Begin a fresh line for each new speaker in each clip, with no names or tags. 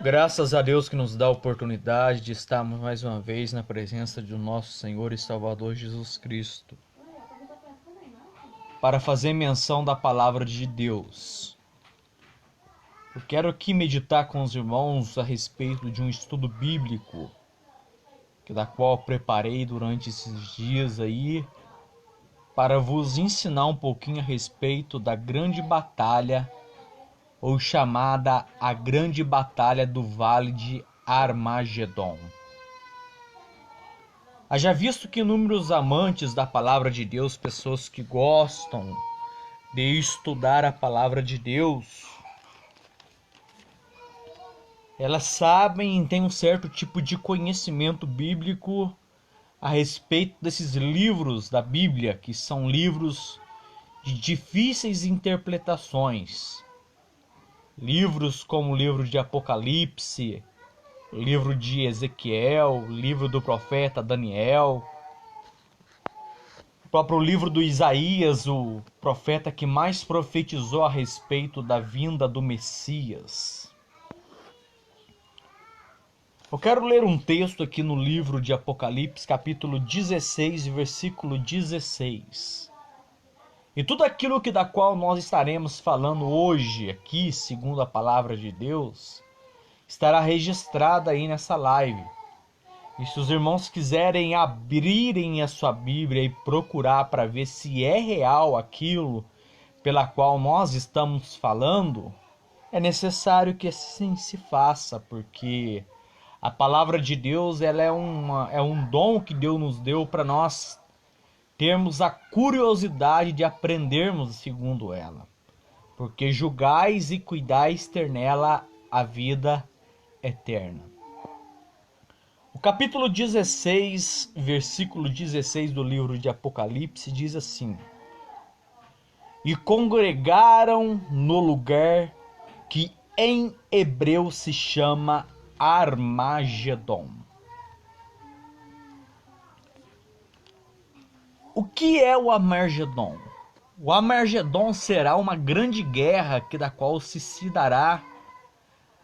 Graças a Deus que nos dá a oportunidade de estarmos mais uma vez na presença de nosso Senhor e Salvador Jesus Cristo, para fazer menção da palavra de Deus. Eu quero aqui meditar com os irmãos a respeito de um estudo bíblico, da qual eu preparei durante esses dias aí, para vos ensinar um pouquinho a respeito da grande batalha, ou chamada a Grande Batalha do Vale de Armagedon. Haja visto que inúmeros amantes da palavra de Deus, pessoas que gostam de estudar a palavra de Deus, elas sabem e têm um certo tipo de conhecimento bíblico a respeito desses livros da Bíblia, que são livros de difíceis interpretações. Livros como o livro de Apocalipse, livro de Ezequiel, livro do profeta Daniel, o próprio livro do Isaías, o profeta que mais profetizou a respeito da vinda do Messias. Eu quero ler um texto aqui no livro de Apocalipse, capítulo 16, versículo 16. E tudo aquilo da qual nós estaremos falando hoje aqui, segundo a palavra de Deus, estará registrado aí nessa live. E se os irmãos quiserem abrirem a sua Bíblia e procurar para ver se é real aquilo pela qual nós estamos falando, é necessário que assim se faça, porque a palavra de Deus ela é um dom que Deus nos deu para nós termos a curiosidade de aprendermos segundo ela. Porque julgais e cuidais ter nela a vida eterna. O capítulo 16, versículo 16 do livro de Apocalipse diz assim: E congregaram no lugar que em hebreu se chama Armagedon. O que é o Armagedon? O Armagedon será uma grande guerra da qual se dará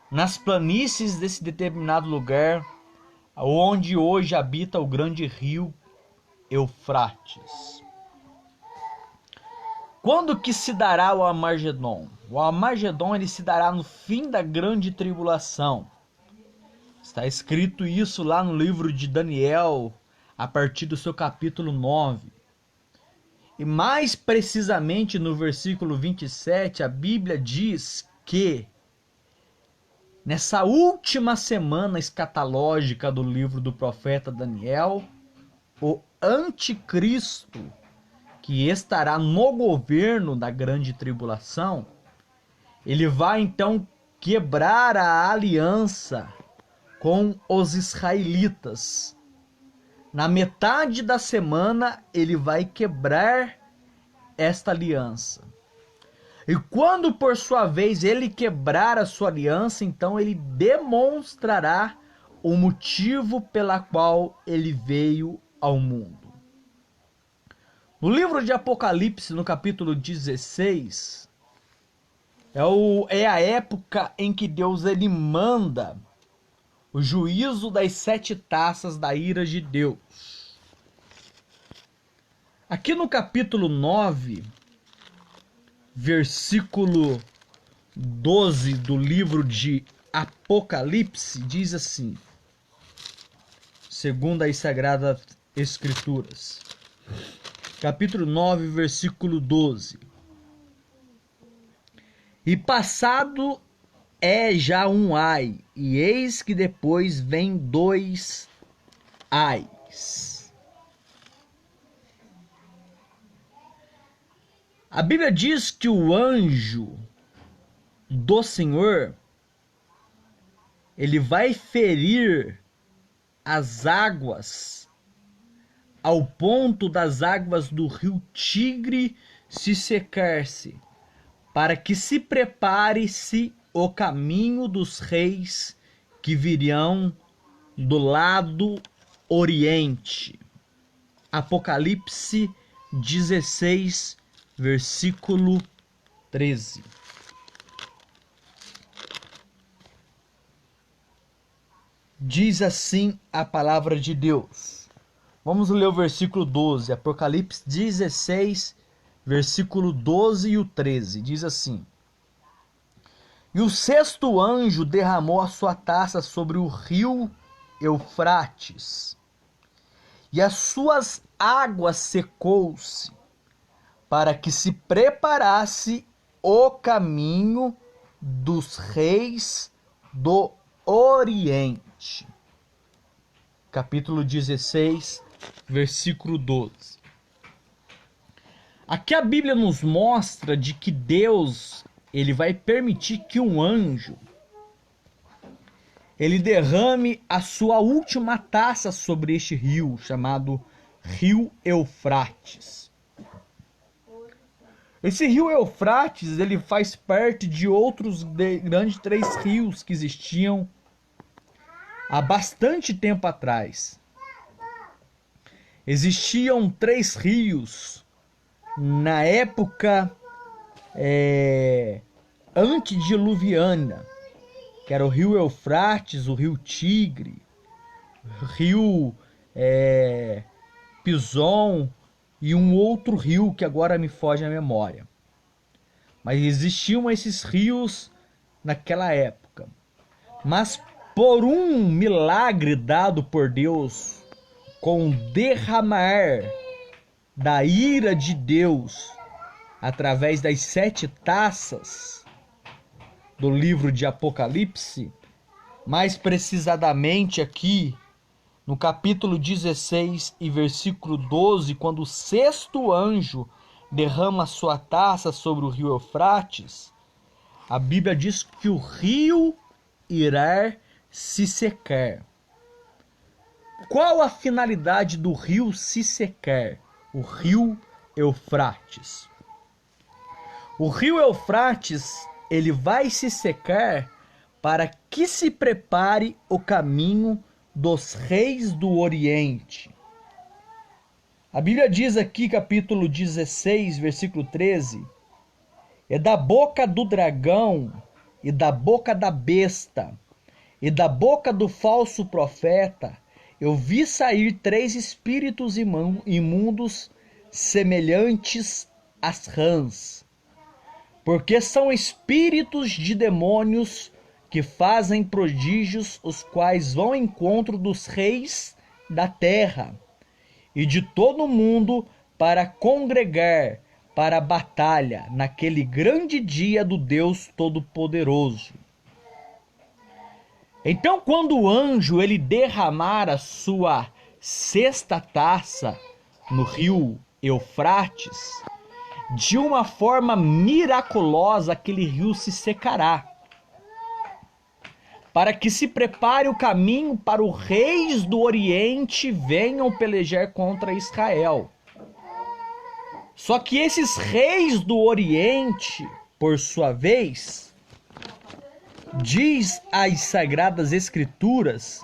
nas planícies desse determinado lugar, onde hoje habita o grande rio Eufrates. Quando que se dará o Armagedon? O Armagedon ele se dará no fim da grande tribulação. Está escrito isso lá no livro de Daniel, a partir do seu capítulo 9. E mais precisamente no versículo 27, a Bíblia diz que nessa última semana escatológica do livro do profeta Daniel, o anticristo, que estará no governo da grande tribulação, ele vai então quebrar a aliança com os israelitas. Na metade da semana, ele vai quebrar esta aliança. E quando, por sua vez, ele quebrar a sua aliança, então ele demonstrará o motivo pela qual ele veio ao mundo. No livro de Apocalipse, no capítulo 16, é a época em que Deus ele manda o juízo das 7 taças da ira de Deus. Aqui no capítulo 9, versículo 12 do livro de Apocalipse, diz assim, segundo as Sagradas Escrituras. Capítulo 9, versículo 12. E passado é já um ai, e eis que depois vem 2 ais. A Bíblia diz que o anjo do Senhor, ele vai ferir as águas ao ponto das águas do rio Tigre se secar-se, para que se prepare-se o caminho dos reis que virão do lado oriente. Apocalipse 16, versículo 13. Diz assim a palavra de Deus. Vamos ler o versículo 12, Apocalipse 16, versículo 12 e o 13. Diz assim: E o sexto anjo derramou a sua taça sobre o rio Eufrates, e as suas águas secou-se, para que se preparasse o caminho dos reis do Oriente. Capítulo 16, versículo 12. Aqui a Bíblia nos mostra de que Deus, ele vai permitir que um anjo ele derrame a sua última taça sobre este rio, chamado Rio Eufrates. Esse rio Eufrates, ele faz parte de outros grandes 3 rios que existiam há bastante tempo atrás. Existiam 3 rios na época antediluviana, que era o rio Eufrates, o rio Tigre, o rio Pison e um outro rio que agora me foge à memória. Mas existiam esses rios naquela época. Mas por um milagre dado por Deus, com o derramar da ira de Deus, através das 7 taças do livro de Apocalipse, mais precisamente aqui no capítulo 16 e versículo 12, quando o sexto anjo derrama sua taça sobre o rio Eufrates, a Bíblia diz que o rio irá se secar. Qual a finalidade do rio se secar? O rio Eufrates. O rio Eufrates, ele vai se secar para que se prepare o caminho dos reis do Oriente. A Bíblia diz aqui, capítulo 16, versículo 13: E da boca do dragão, e da boca da besta, e da boca do falso profeta, eu vi sair 3 espíritos imundos, semelhantes às rãs, porque são espíritos de demônios que fazem prodígios, os quais vão ao encontro dos reis da terra e de todo o mundo para congregar para a batalha naquele grande dia do Deus Todo-Poderoso. Então, quando o anjo ele derramar a sua 6ª taça no rio Eufrates, de uma forma miraculosa aquele rio se secará, para que se prepare o caminho para os reis do Oriente venham pelejar contra Israel. Só que esses reis do Oriente, por sua vez, diz as Sagradas Escrituras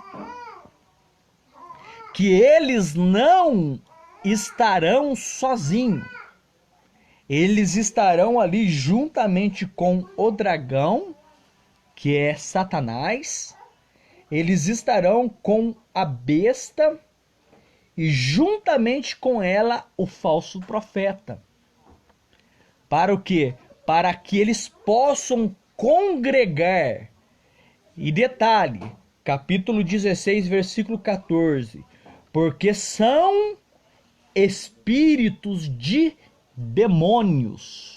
que eles não estarão sozinhos. Eles estarão ali juntamente com o dragão, que é Satanás. Eles estarão com a besta e juntamente com ela o falso profeta. Para o quê? Para que eles possam congregar. E detalhe, capítulo 16, versículo 14. Porque são espíritos de demônios.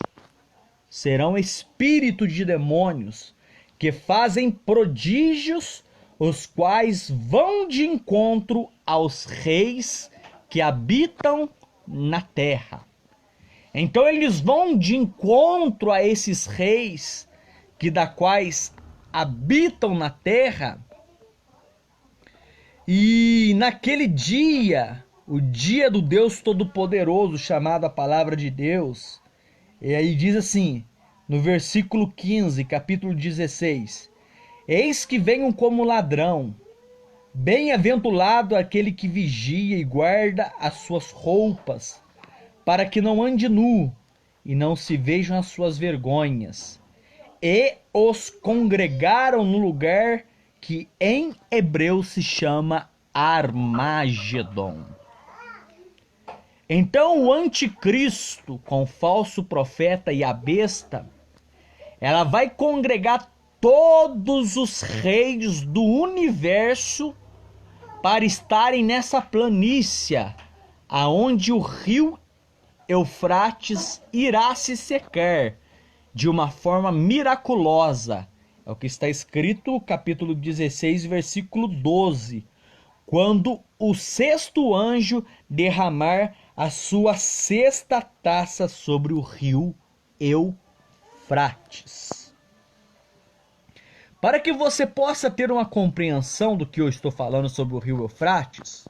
Serão espíritos de demônios que fazem prodígios, os quais vão de encontro aos reis que habitam na terra. Então eles vão de encontro a esses reis que da quais habitam na terra. E naquele dia, o dia do Deus Todo-Poderoso, chamado a Palavra de Deus, e aí diz assim, no versículo 15, capítulo 16: Eis que venho como ladrão, bem-aventurado aquele que vigia e guarda as suas roupas, para que não ande nu e não se vejam as suas vergonhas. E os congregaram no lugar que em hebreu se chama Armagedon. Então o anticristo, com o falso profeta e a besta, ela vai congregar todos os reis do universo para estarem nessa planície, aonde o rio Eufrates irá se secar de uma forma miraculosa. É o que está escrito no capítulo 16, versículo 12. Quando o sexto anjo derramar a sua sexta taça sobre o rio Eufrates. Para que você possa ter uma compreensão do que eu estou falando sobre o rio Eufrates,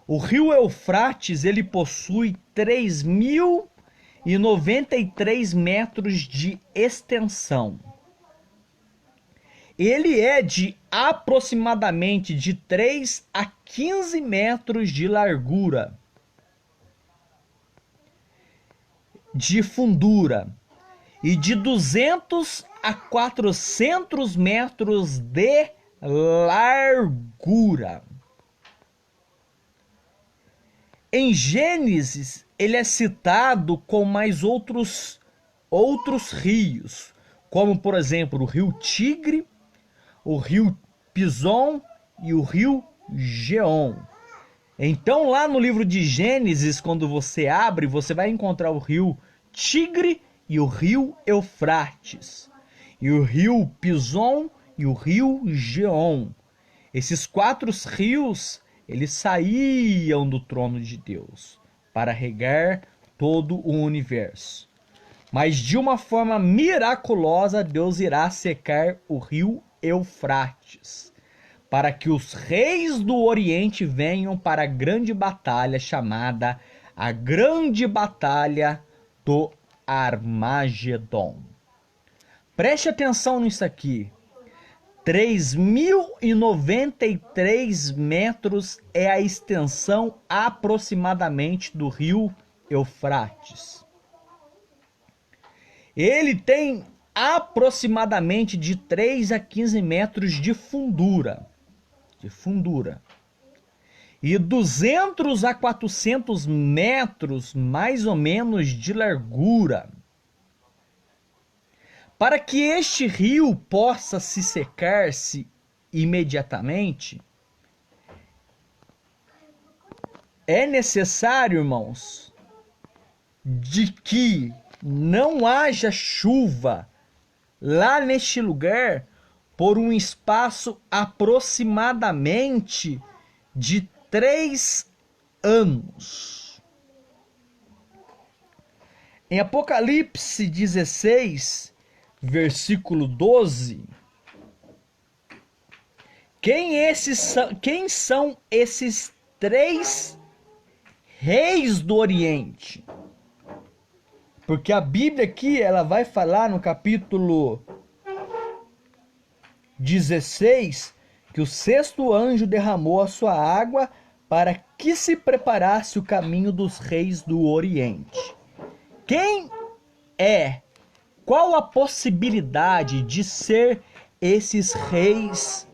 o rio Eufrates ele possui 3.093 metros de extensão. Ele é de aproximadamente de 3 a 15 metros de largura, de fundura, e de 200 a 400 metros de largura. Em Gênesis, ele é citado com mais outros rios, como por exemplo o rio Tigre, o rio Pison e o rio Geom. Então lá no livro de Gênesis, quando você abre, você vai encontrar o rio Tigre e o rio Eufrates, e o rio Pison e o rio Geom. Esses 4 rios, eles saíam do trono de Deus para regar todo o universo. Mas de uma forma miraculosa, Deus irá secar o rio Eufrates, para que os reis do Oriente venham para a grande batalha chamada a Grande Batalha do Armagedon. Preste atenção nisso aqui. 3.093 metros é a extensão aproximadamente do rio Eufrates. Ele tem aproximadamente de 3 a 15 metros de fundura. E 200 a 400 metros, mais ou menos, de largura. Para que este rio possa se secar-se imediatamente, é necessário, irmãos, de que não haja chuva lá neste lugar por um espaço aproximadamente de 3 anos. Em Apocalipse 16, versículo 12, quem são esses 3 reis do Oriente? Porque a Bíblia aqui, ela vai falar no capítulo 16, que o sexto anjo derramou a sua água para que se preparasse o caminho dos reis do Oriente. Quem é? Qual a possibilidade de ser esses reis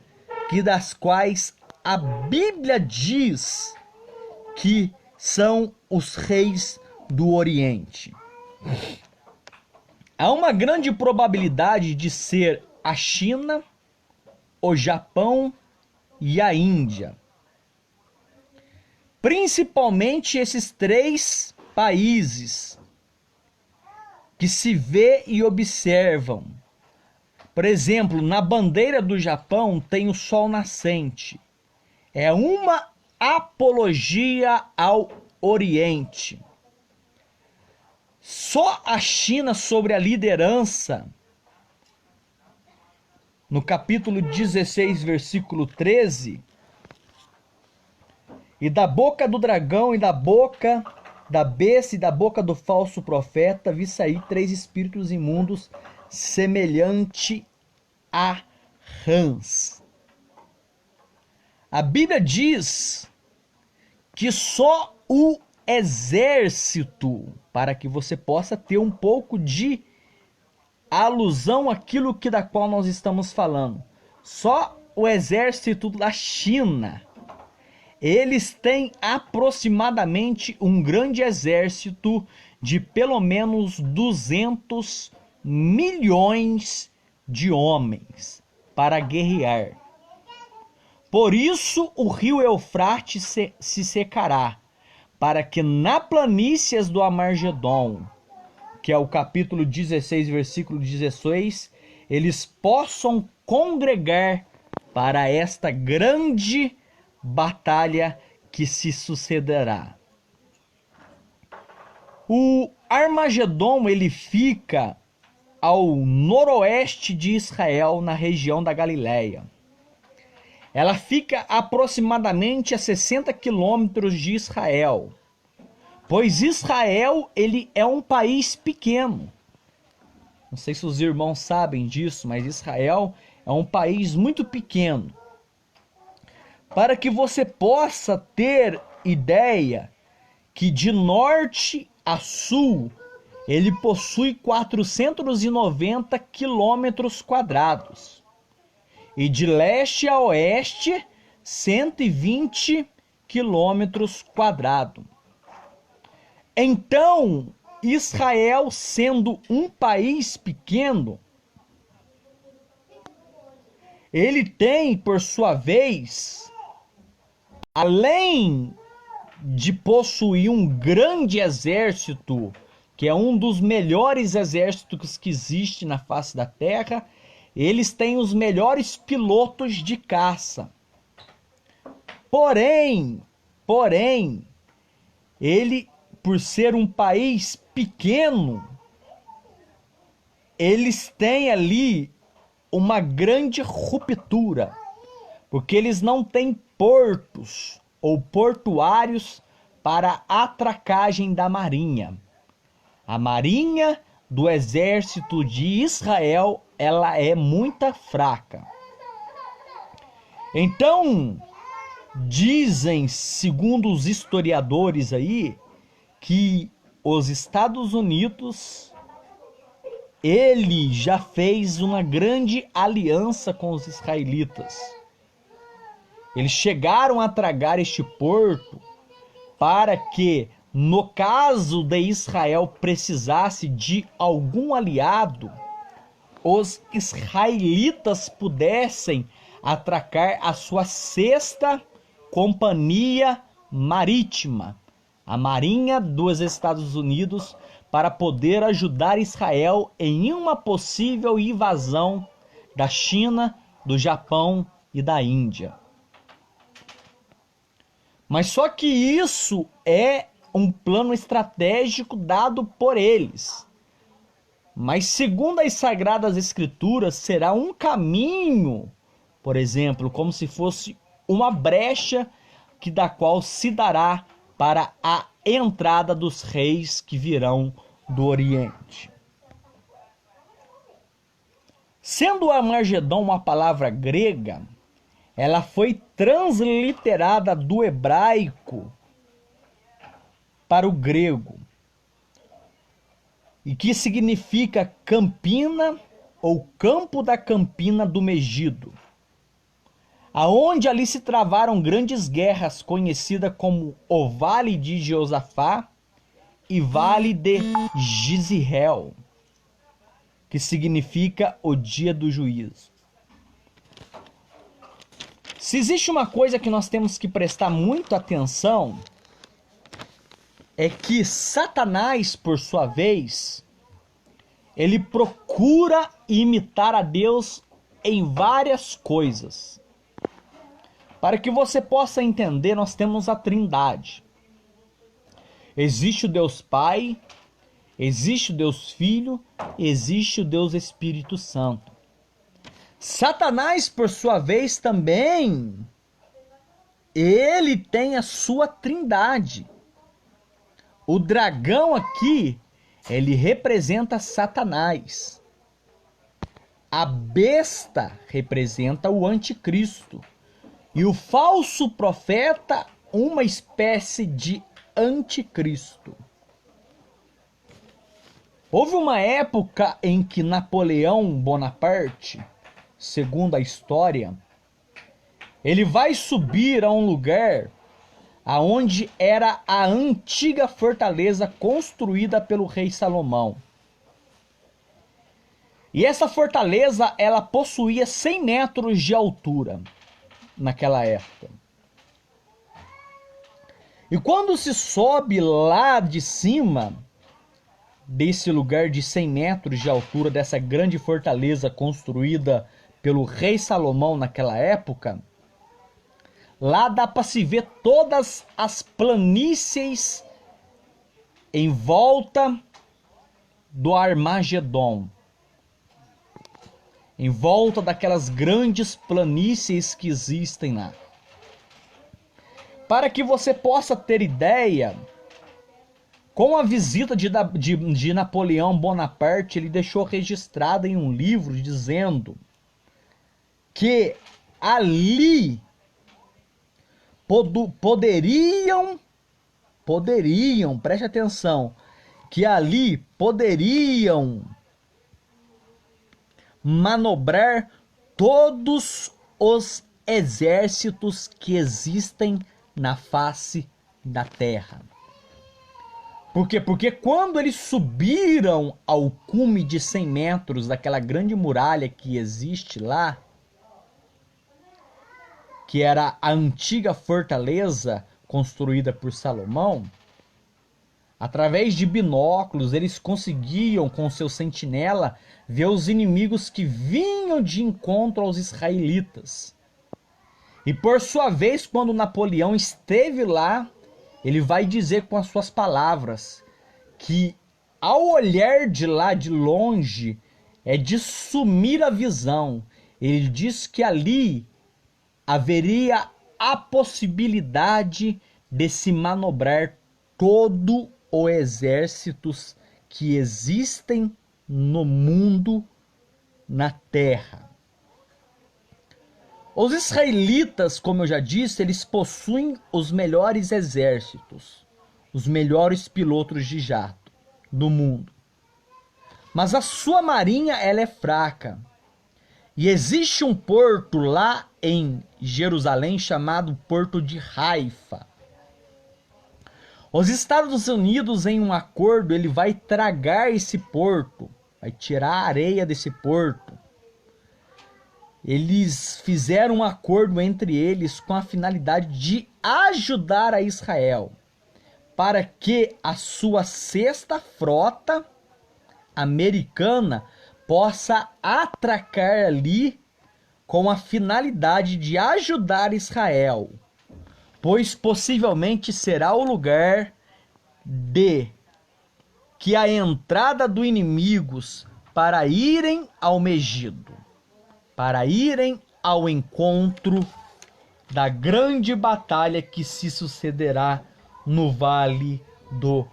das quais a Bíblia diz que são os reis do Oriente? Há uma grande probabilidade de ser a China, o Japão e a Índia. Principalmente esses 3 países que se vê e observam. Por exemplo, na bandeira do Japão tem o sol nascente. É uma apologia ao Oriente. Só a China, sobre a liderança, no capítulo 16, versículo 13, e da boca do dragão e da boca da besta e da boca do falso profeta vi sair 3 espíritos imundos semelhante a rãs. A Bíblia diz que só o exército, para que você possa ter um pouco de alusão àquilo que da qual nós estamos falando. Só o exército da China, eles têm aproximadamente um grande exército de pelo menos 200 milhões de homens para guerrear. Por isso o rio Eufrates se secará, para que na planícies do Amargedon, que é o capítulo 16, versículo 16, eles possam congregar para esta grande batalha que se sucederá. O Armagedon, ele fica ao noroeste de Israel, na região da Galileia. Ela fica aproximadamente a 60 quilômetros de Israel, pois Israel, ele é um país pequeno. Não sei se os irmãos sabem disso, mas Israel é um país muito pequeno. Para que você possa ter ideia que de norte a sul, ele possui 490 quilômetros quadrados. E de leste a oeste, 120 quilômetros quadrados. Então, Israel, sendo um país pequeno, ele tem, por sua vez, além de possuir um grande exército, que é um dos melhores exércitos que existe na face da terra, eles têm os melhores pilotos de caça. Porém, ele, por ser um país pequeno, eles têm ali uma grande ruptura, porque eles não têm portos ou portuários para a atracagem da marinha. A marinha do exército de Israel, ela é muito fraca. Então, dizem, segundo os historiadores aí, que os Estados Unidos, ele já fez uma grande aliança com os israelitas. Eles chegaram a tragar este porto para que, no caso de Israel precisasse de algum aliado, os israelitas pudessem atracar a sua sexta companhia marítima, a Marinha dos Estados Unidos, para poder ajudar Israel em uma possível invasão da China, do Japão e da Índia. Mas só que isso é um plano estratégico dado por eles. Mas segundo as Sagradas Escrituras, será um caminho, por exemplo, como se fosse uma brecha que da qual se dará para a entrada dos reis que virão do Oriente. Sendo o Armagedon uma palavra grega, ela foi transliterada do hebraico para o grego, e que significa campina ou campo da campina do Megido, aonde ali se travaram grandes guerras conhecidas como o Vale de Josafá e Vale de Jezreel, que significa o dia do juízo. Se existe uma coisa que nós temos que prestar muito atenção, é que Satanás, por sua vez, ele procura imitar a Deus em várias coisas. Para que você possa entender, nós temos a Trindade. Existe o Deus Pai, existe o Deus Filho, existe o Deus Espírito Santo. Satanás, por sua vez, também, ele tem a sua trindade. O dragão aqui, ele representa Satanás. A besta representa o anticristo. E o falso profeta, uma espécie de anticristo. Houve uma época em que Napoleão Bonaparte, segundo a história, ele vai subir a um lugar aonde era a antiga fortaleza construída pelo rei Salomão. E essa fortaleza, ela possuía 100 metros de altura naquela época. E quando se sobe lá de cima, desse lugar de 100 metros de altura, dessa grande fortaleza construída pelo rei Salomão naquela época, lá dá para se ver todas as planícies em volta do Armagedon, em volta daquelas grandes planícies que existem lá. Para que você possa ter ideia, com a visita de Napoleão Bonaparte, ele deixou registrado em um livro dizendo que ali poderiam, preste atenção, que ali poderiam manobrar todos os exércitos que existem na face da terra. Por quê? Porque quando eles subiram ao cume de 100 metros daquela grande muralha que existe lá, que era a antiga fortaleza construída por Salomão, através de binóculos eles conseguiam, com seu sentinela, ver os inimigos que vinham de encontro aos israelitas. E por sua vez, quando Napoleão esteve lá, ele vai dizer com as suas palavras que ao olhar de lá de longe é de sumir a visão. Ele diz que ali haveria a possibilidade de se manobrar todo o exército que existem no mundo, na terra. Os israelitas, como eu já disse, eles possuem os melhores exércitos, os melhores pilotos de jato do mundo. Mas a sua marinha, ela é fraca. E existe um porto lá em Jerusalém chamado Porto de Haifa. Os Estados Unidos, em um acordo, ele vai tragar esse porto, vai tirar a areia desse porto. Eles fizeram um acordo entre eles com a finalidade de ajudar a Israel para que a sua sexta frota americana possa atracar ali com a finalidade de ajudar Israel, pois possivelmente será o lugar de que a entrada dos inimigos para irem ao Megido, para irem ao encontro da grande batalha que se sucederá no Vale do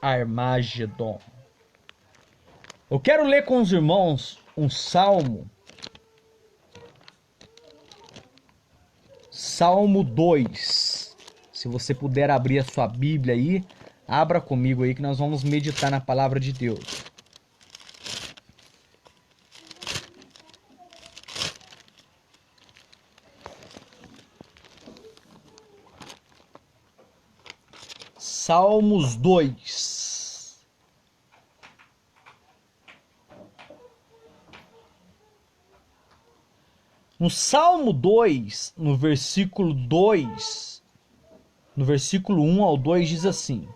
Armagedon. Eu quero ler com os irmãos um salmo, Salmo 2. Se você puder abrir a sua Bíblia aí, abra comigo aí que nós vamos meditar na palavra de Deus. Salmos 2. No Salmo 2, no versículo 2, no versículo 1 ao 2 diz assim: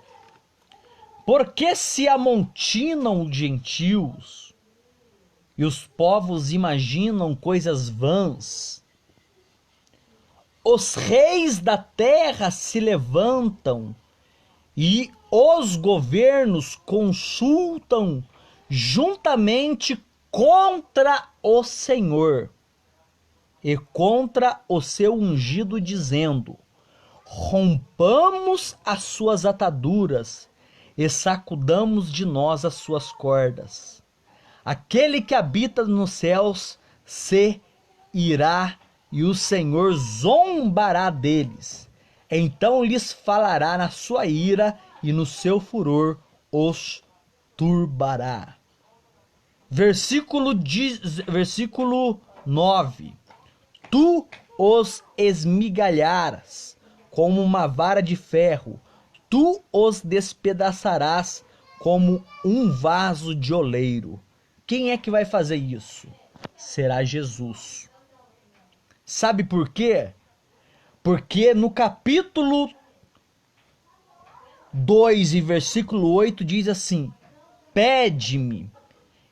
Por que se amontinam os gentios e os povos imaginam coisas vãs? Os reis da terra se levantam e os governos consultam juntamente contra o Senhor e contra o seu ungido, dizendo: rompamos as suas ataduras e sacudamos de nós as suas cordas. Aquele que habita nos céus se irá e o Senhor zombará deles. Então lhes falará na sua ira e no seu furor os turbará. Versículo 9. Tu os esmigalharás como uma vara de ferro, tu os despedaçarás como um vaso de oleiro. Quem é que vai fazer isso? Será Jesus. Sabe por quê? Porque no capítulo 2 e versículo 8 diz assim: Pede-me,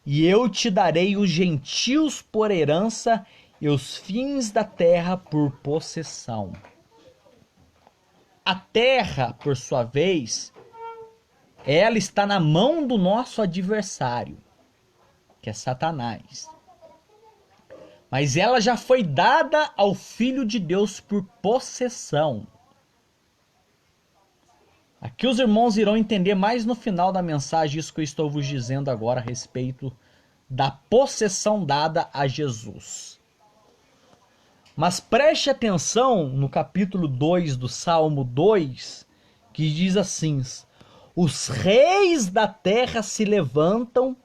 e eu te darei os gentios por herança e os fins da terra por possessão. A terra, por sua vez, ela está na mão do nosso adversário, que é Satanás. Mas ela já foi dada ao Filho de Deus por possessão. Aqui os irmãos irão entender mais no final da mensagem isso que eu estou vos dizendo agora a respeito da possessão dada a Jesus. Mas preste atenção no capítulo 2 do Salmo 2, que diz assim: Os reis da terra se levantam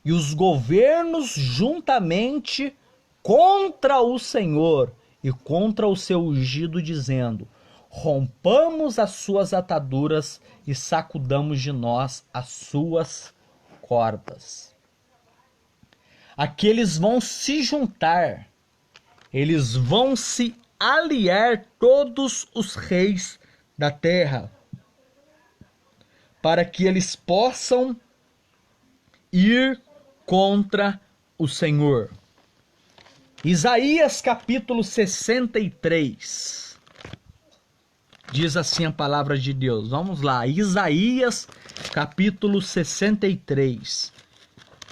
e os governos juntamente contra o Senhor e contra o seu ungido, dizendo: Rompamos as suas ataduras e sacudamos de nós as suas cordas. Aqui eles vão se juntar, eles vão se aliar, todos os reis da terra, para que eles possam ir contra o Senhor. Isaías capítulo 63. Diz assim a palavra de Deus. Vamos lá. Isaías capítulo 63.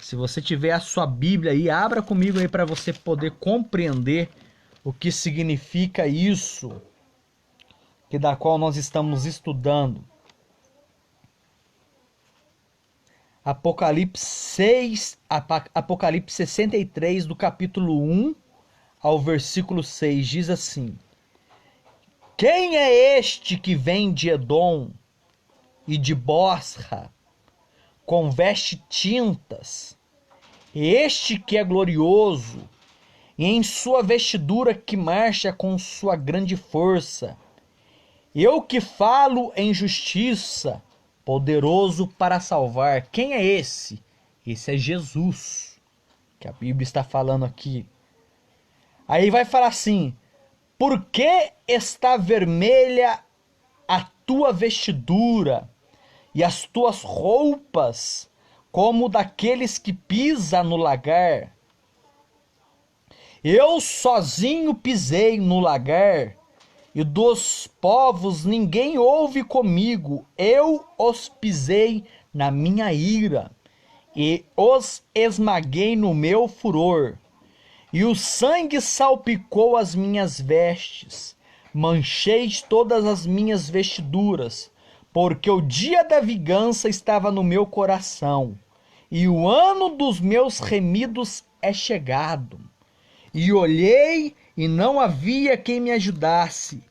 Se você tiver a sua Bíblia aí, abra comigo aí para você poder compreender o que significa isso, que da qual nós estamos estudando. Apocalipse 63, do capítulo 1 ao versículo 6, diz assim: Quem é este que vem de Edom e de Bosra, com veste tintas? Este que é glorioso, e em sua vestidura que marcha com sua grande força. Eu que falo em justiça, poderoso para salvar. Quem é esse? Esse é Jesus, que a Bíblia está falando aqui. Aí vai falar assim: Por que está vermelha a tua vestidura e as tuas roupas como daqueles que pisam no lagar? Eu sozinho pisei no lagar, e dos povos ninguém houve comigo. Eu os pisei na minha ira, e os esmaguei no meu furor. E o sangue salpicou as minhas vestes, manchei todas as minhas vestiduras, porque o dia da vingança estava no meu coração, e o ano dos meus remidos é chegado. E olhei, e não havia quem me ajudasse.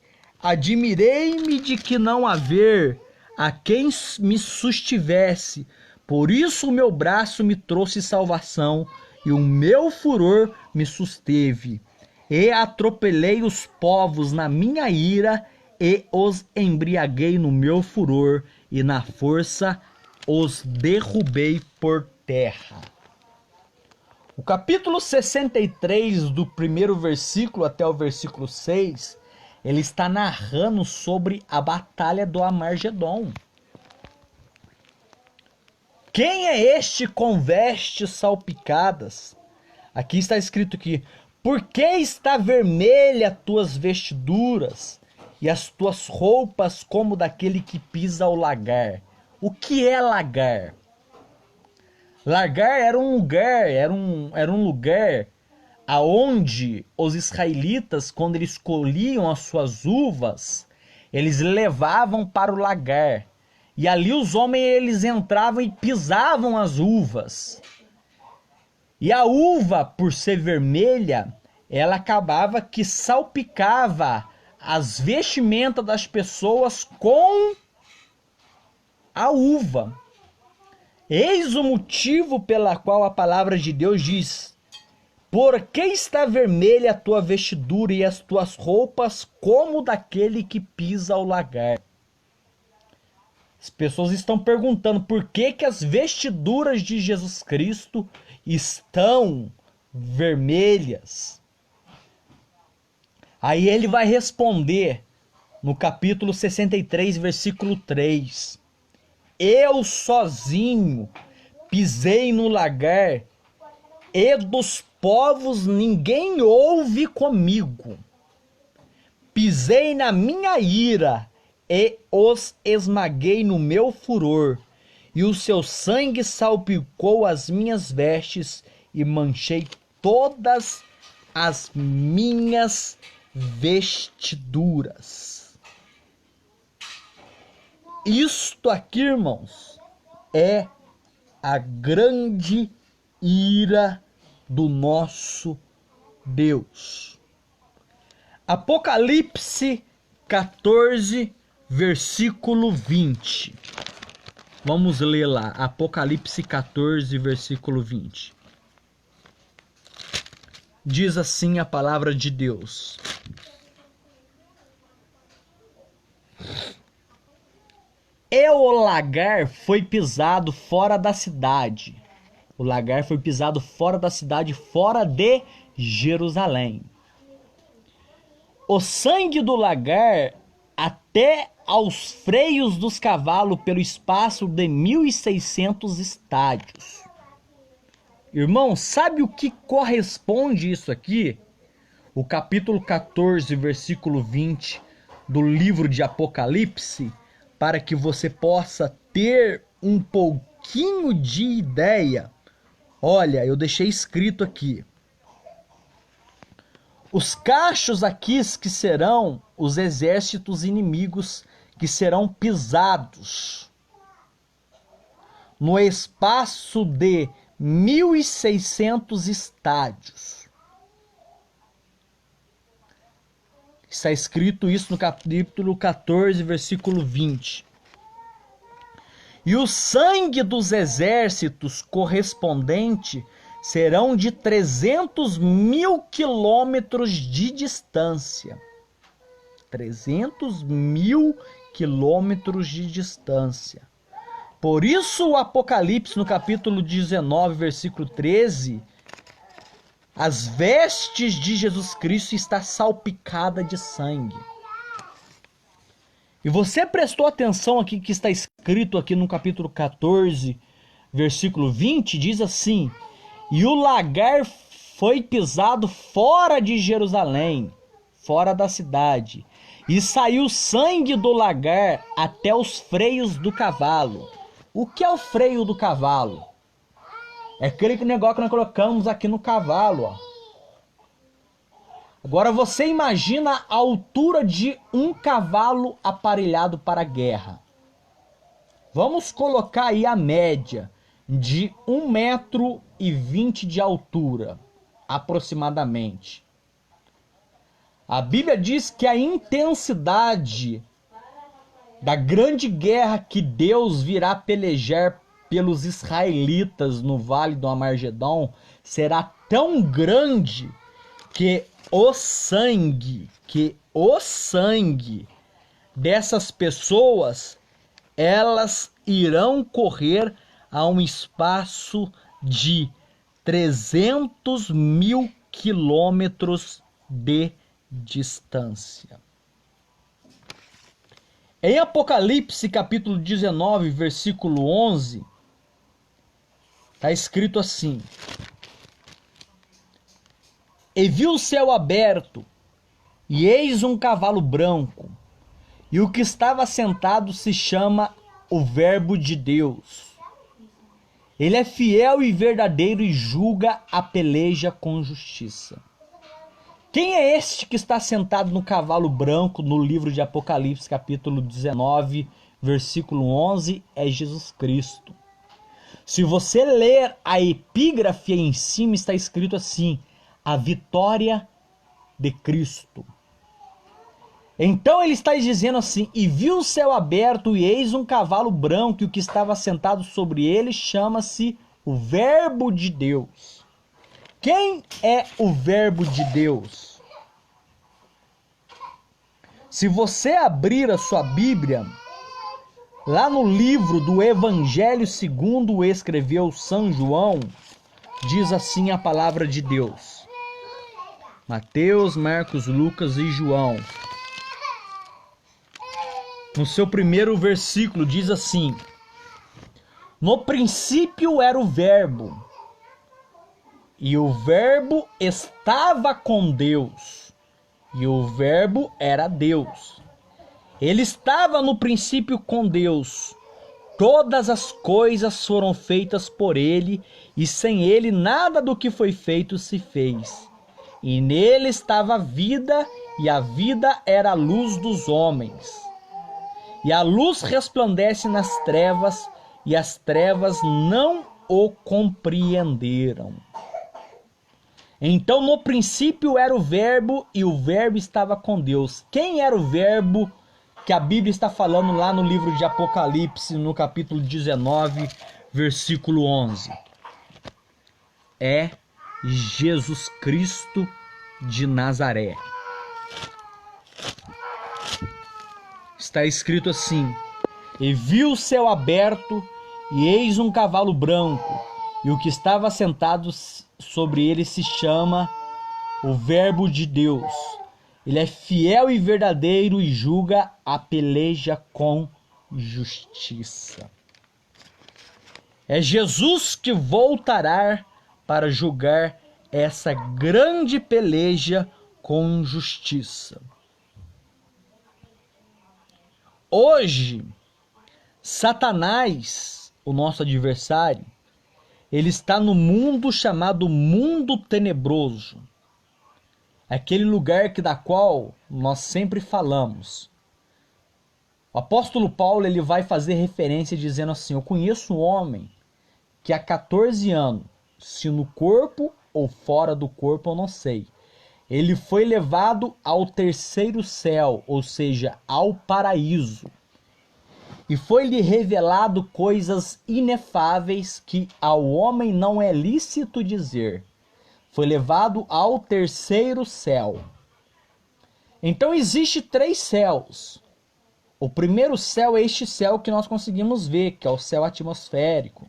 Admirei-me de que não haver a quem me sustivesse. Por isso o meu braço me trouxe salvação, e o meu furor me susteve. E atropelei os povos na minha ira, e os embriaguei no meu furor, e na força os derrubei por terra. O capítulo 63, do primeiro versículo até o versículo 6, ele está narrando sobre a batalha do Armagedon. Quem é este com vestes salpicadas? Aqui está escrito que: Por que está vermelha tuas vestiduras e as tuas roupas como daquele que pisa o lagar? O que é lagar? Lagar era um lugar aonde os israelitas, quando eles colhiam as suas uvas, eles levavam para o lagar. E ali os homens eles entravam e pisavam as uvas. E a uva, por ser vermelha, ela acabava que salpicava as vestimentas das pessoas com a uva. Eis o motivo pela qual a palavra de Deus diz: por que está vermelha a tua vestidura e as tuas roupas como daquele que pisa o lagar? As pessoas estão perguntando por que as vestiduras de Jesus Cristo estão vermelhas. Aí ele vai responder no capítulo 63, versículo 3. Eu sozinho pisei no lagar, e dos povos ninguém houve comigo. Pisei na minha ira, e os esmaguei no meu furor, e o seu sangue salpicou as minhas vestes, e manchei todas as minhas vestiduras. Isto aqui, irmãos, é a grande ira do nosso Deus. Apocalipse 14, versículo 20. Vamos ler lá, Apocalipse 14, versículo 20. Diz assim a palavra de Deus: e o lagar foi pisado fora da cidade. O lagar foi pisado fora da cidade, fora de Jerusalém. O sangue do lagar até aos freios dos cavalos pelo espaço de 1.600 estádios. Irmão, sabe o que corresponde isso aqui? O capítulo 14, versículo 20 do livro de Apocalipse, para que você possa ter um pouquinho de ideia. Olha, eu deixei escrito aqui. Os cachos aqui que serão os exércitos inimigos que serão pisados no espaço de 1.600 estádios. Está escrito isso no capítulo 14, versículo 20. E o sangue dos exércitos correspondente serão de 300.000 quilômetros de distância. 300.000 quilômetros de distância. Por isso o Apocalipse, no capítulo 19, versículo 13, as vestes de Jesus Cristo está salpicada de sangue. E você prestou atenção aqui que está escrito aqui no capítulo 14, versículo 20, diz assim: e o lagar foi pisado fora de Jerusalém, fora da cidade, e saiu sangue do lagar até os freios do cavalo. O que é o freio do cavalo? É aquele negócio que nós colocamos aqui no cavalo, ó. Agora você imagina a altura de um cavalo aparelhado para a guerra. Vamos colocar aí a média de 1,20 m de altura, aproximadamente. A Bíblia diz que a intensidade da grande guerra que Deus virá pelejar pelos israelitas no Vale do Amargedon será tão grande que o sangue dessas pessoas, elas irão correr a um espaço de 300.000 quilômetros de distância. Em Apocalipse capítulo 19, versículo 11, está escrito assim: e vi o céu aberto, e eis um cavalo branco, e o que estava sentado se chama o Verbo de Deus. Ele é fiel e verdadeiro e julga a peleja com justiça. Quem é este que está sentado no cavalo branco no livro de Apocalipse, capítulo 19, versículo 11? É Jesus Cristo. Se você ler a epígrafe em cima, está escrito assim: a vitória de Cristo. Então ele está dizendo assim: e viu o céu aberto, e eis um cavalo branco, e o que estava sentado sobre ele chama-se o Verbo de Deus. Quem é o Verbo de Deus? Se você abrir a sua Bíblia, lá no livro do Evangelho segundo escreveu São João, diz assim a palavra de Deus. Mateus, Marcos, Lucas e João. No seu primeiro versículo diz assim: no princípio era o Verbo, e o Verbo estava com Deus, e o Verbo era Deus. Ele estava no princípio com Deus. Todas as coisas foram feitas por ele, e sem ele nada do que foi feito se fez. E nele estava a vida, e a vida era a luz dos homens. E a luz resplandece nas trevas, e as trevas não o compreenderam. Então no princípio era o Verbo, e o Verbo estava com Deus. Quem era o Verbo que a Bíblia está falando lá no livro de Apocalipse, no capítulo 19, versículo 11? É Jesus Cristo de Nazaré. Está escrito assim: e viu o céu aberto, e eis um cavalo branco, e o que estava sentado sobre ele se chama o Verbo de Deus. Ele é fiel e verdadeiro e julga a peleja com justiça. É Jesus que voltará para julgar essa grande peleja com justiça. Hoje, Satanás, o nosso adversário, ele está no mundo chamado mundo tenebroso. Aquele lugar da qual nós sempre falamos. O apóstolo Paulo ele vai fazer referência dizendo assim: eu conheço um homem que há 14 anos, se no corpo ou fora do corpo eu não sei, ele foi levado ao terceiro céu, ou seja, ao paraíso. E foi-lhe revelado coisas inefáveis que ao homem não é lícito dizer. Foi levado ao terceiro céu. Então existe 3 céus. O primeiro céu é este céu que nós conseguimos ver, que é o céu atmosférico,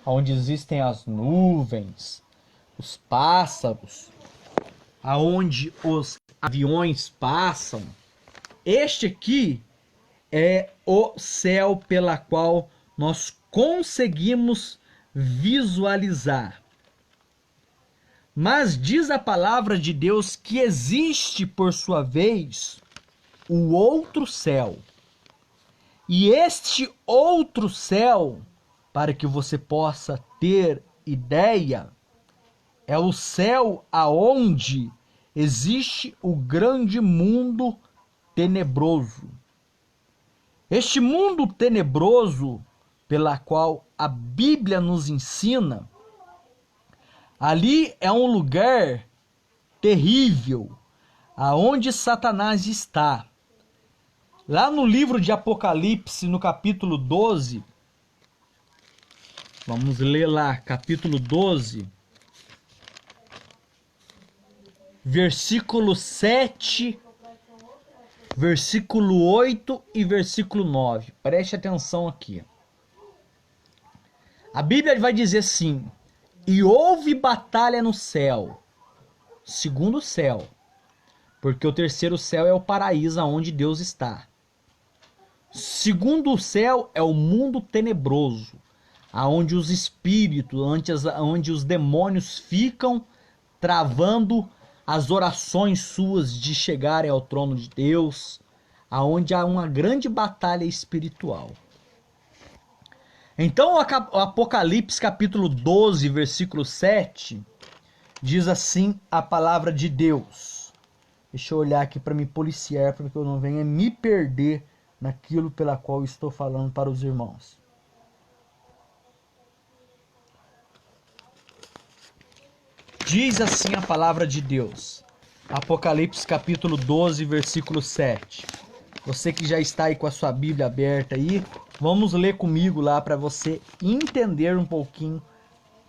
onde existem as nuvens, os pássaros, aonde os aviões passam. Este aqui é o céu pela qual nós conseguimos visualizar. Mas diz a palavra de Deus que existe, por sua vez, o outro céu. E este outro céu, para que você possa ter ideia, é o céu aonde existe o grande mundo tenebroso. Este mundo tenebroso, pela qual a Bíblia nos ensina, ali é um lugar terrível, aonde Satanás está. Lá no livro de Apocalipse, no capítulo 12, vamos ler lá, capítulo 12, versículo 7, versículo 8 e versículo 9. Preste atenção aqui. A Bíblia vai dizer assim: e houve batalha no céu, segundo céu, porque o terceiro céu é o paraíso onde Deus está. Segundo o céu é o mundo tenebroso, aonde os espíritos, onde os demônios ficam travando as orações suas de chegarem ao trono de Deus, aonde há uma grande batalha espiritual. Então o Apocalipse capítulo 12, versículo 7, diz assim a palavra de Deus. Deixa eu olhar aqui para me policiar, para que eu não venha me perder naquilo pela qual eu estou falando para os irmãos. Diz assim a palavra de Deus: Apocalipse capítulo 12, versículo 7. Você que já está aí com a sua Bíblia aberta aí, vamos ler comigo lá para você entender um pouquinho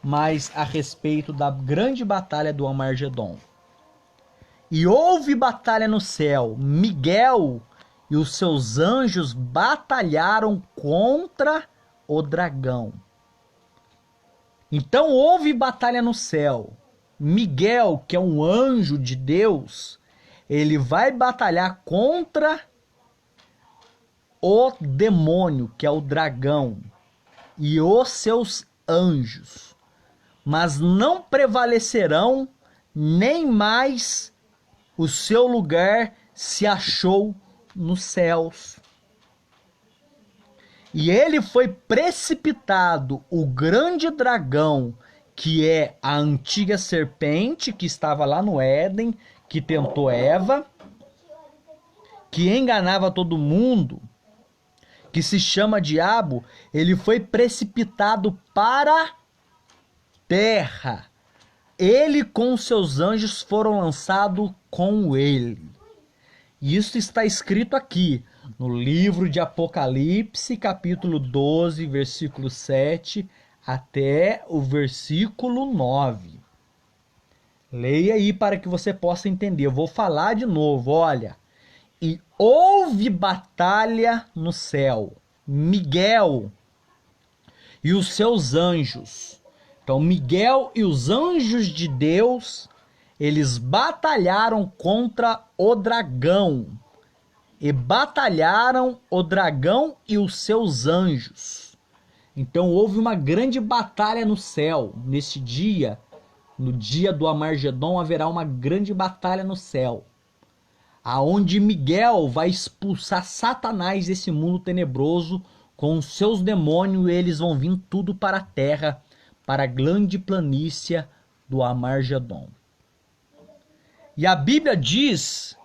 mais a respeito da grande batalha do Armagedon. E houve batalha no céu. Miguel e os seus anjos batalharam contra o dragão. Então houve batalha no céu. Miguel, que é um anjo de Deus, ele vai batalhar contra o demônio, que é o dragão, e os seus anjos. Mas não prevalecerão, nem mais o seu lugar se achou nos céus. E ele foi precipitado, o grande dragão, que é a antiga serpente que estava lá no Éden, que tentou Eva, que enganava todo mundo, que se chama diabo. Ele foi precipitado para a terra. Ele com seus anjos foram lançados com ele. Isso está escrito aqui no livro de Apocalipse, capítulo 12, versículo 7 até o versículo 9. Leia aí para que você possa entender. Eu vou falar de novo, olha. E houve batalha no céu. Miguel e os seus anjos. Então, Miguel e os anjos de Deus, eles batalharam contra o dragão. E batalharam o dragão e os seus anjos. Então houve uma grande batalha no céu. Nesse dia, no dia do Armagedon, haverá uma grande batalha no céu, aonde Miguel vai expulsar Satanás desse mundo tenebroso com os seus demônios, e eles vão vir tudo para a terra, para a grande planície do Armagedon. E a Bíblia diz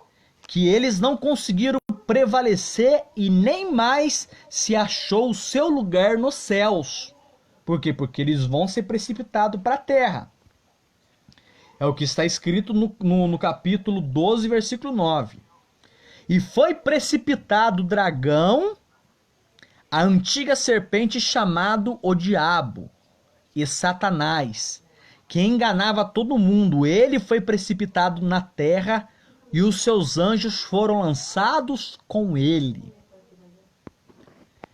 que eles não conseguiram prevalecer e nem mais se achou o seu lugar nos céus. Por quê? Porque eles vão ser precipitados para a terra. É o que está escrito no capítulo 12, versículo 9. E foi precipitado o dragão, a antiga serpente, chamado o diabo e Satanás, que enganava todo mundo. Ele foi precipitado na terra e os seus anjos foram lançados com ele.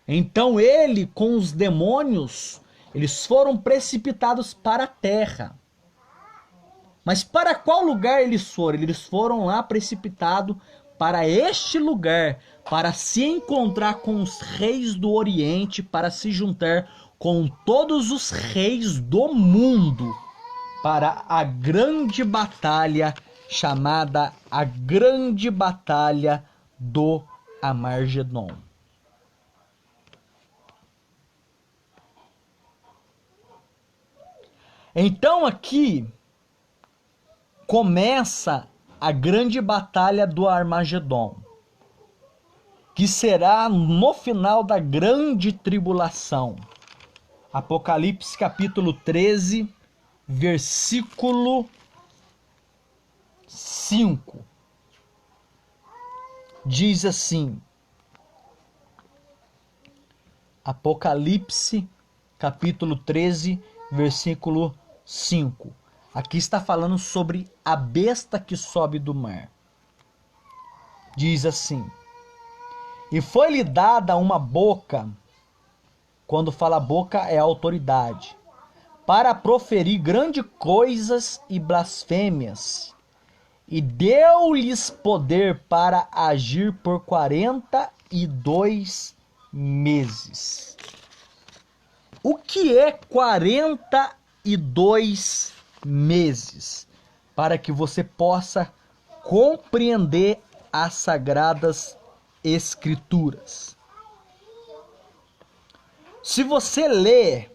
Então ele, com os demônios, eles foram precipitados para a terra. Mas para qual lugar eles foram? Eles foram lá precipitados para este lugar, para se encontrar com os reis do Oriente, para se juntar com todos os reis do mundo, para a grande batalha chamada a Grande Batalha do Armagedon. Então aqui começa a grande batalha do Armagedon, que será no final da grande tribulação. Apocalipse capítulo 13, versículo 5. Diz assim: Apocalipse capítulo 13, versículo 5. Aqui está falando sobre a besta que sobe do mar. Diz assim: e foi-lhe dada uma boca. Quando fala boca é autoridade, para proferir grandes coisas e blasfêmias, e deu-lhes poder para agir por 42 meses. O que é 42 meses? Para que você possa compreender as Sagradas Escrituras. Se você ler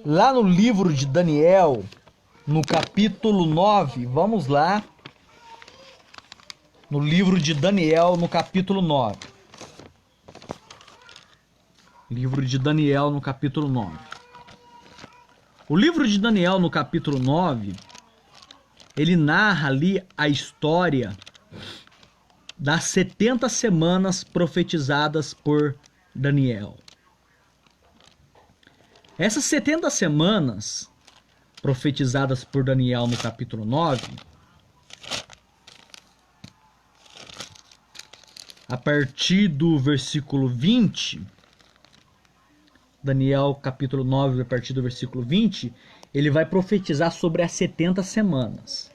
lá no livro de Daniel, no capítulo 9, vamos lá, no livro de Daniel, no capítulo 9. Livro de Daniel, no capítulo 9. O livro de Daniel, no capítulo 9, ele narra ali a história das 70 semanas profetizadas por Daniel. Essas 70 semanas profetizadas por Daniel no capítulo 9, a partir do versículo 20, Daniel capítulo 9, a partir do versículo 20, ele vai profetizar sobre as 70 semanas.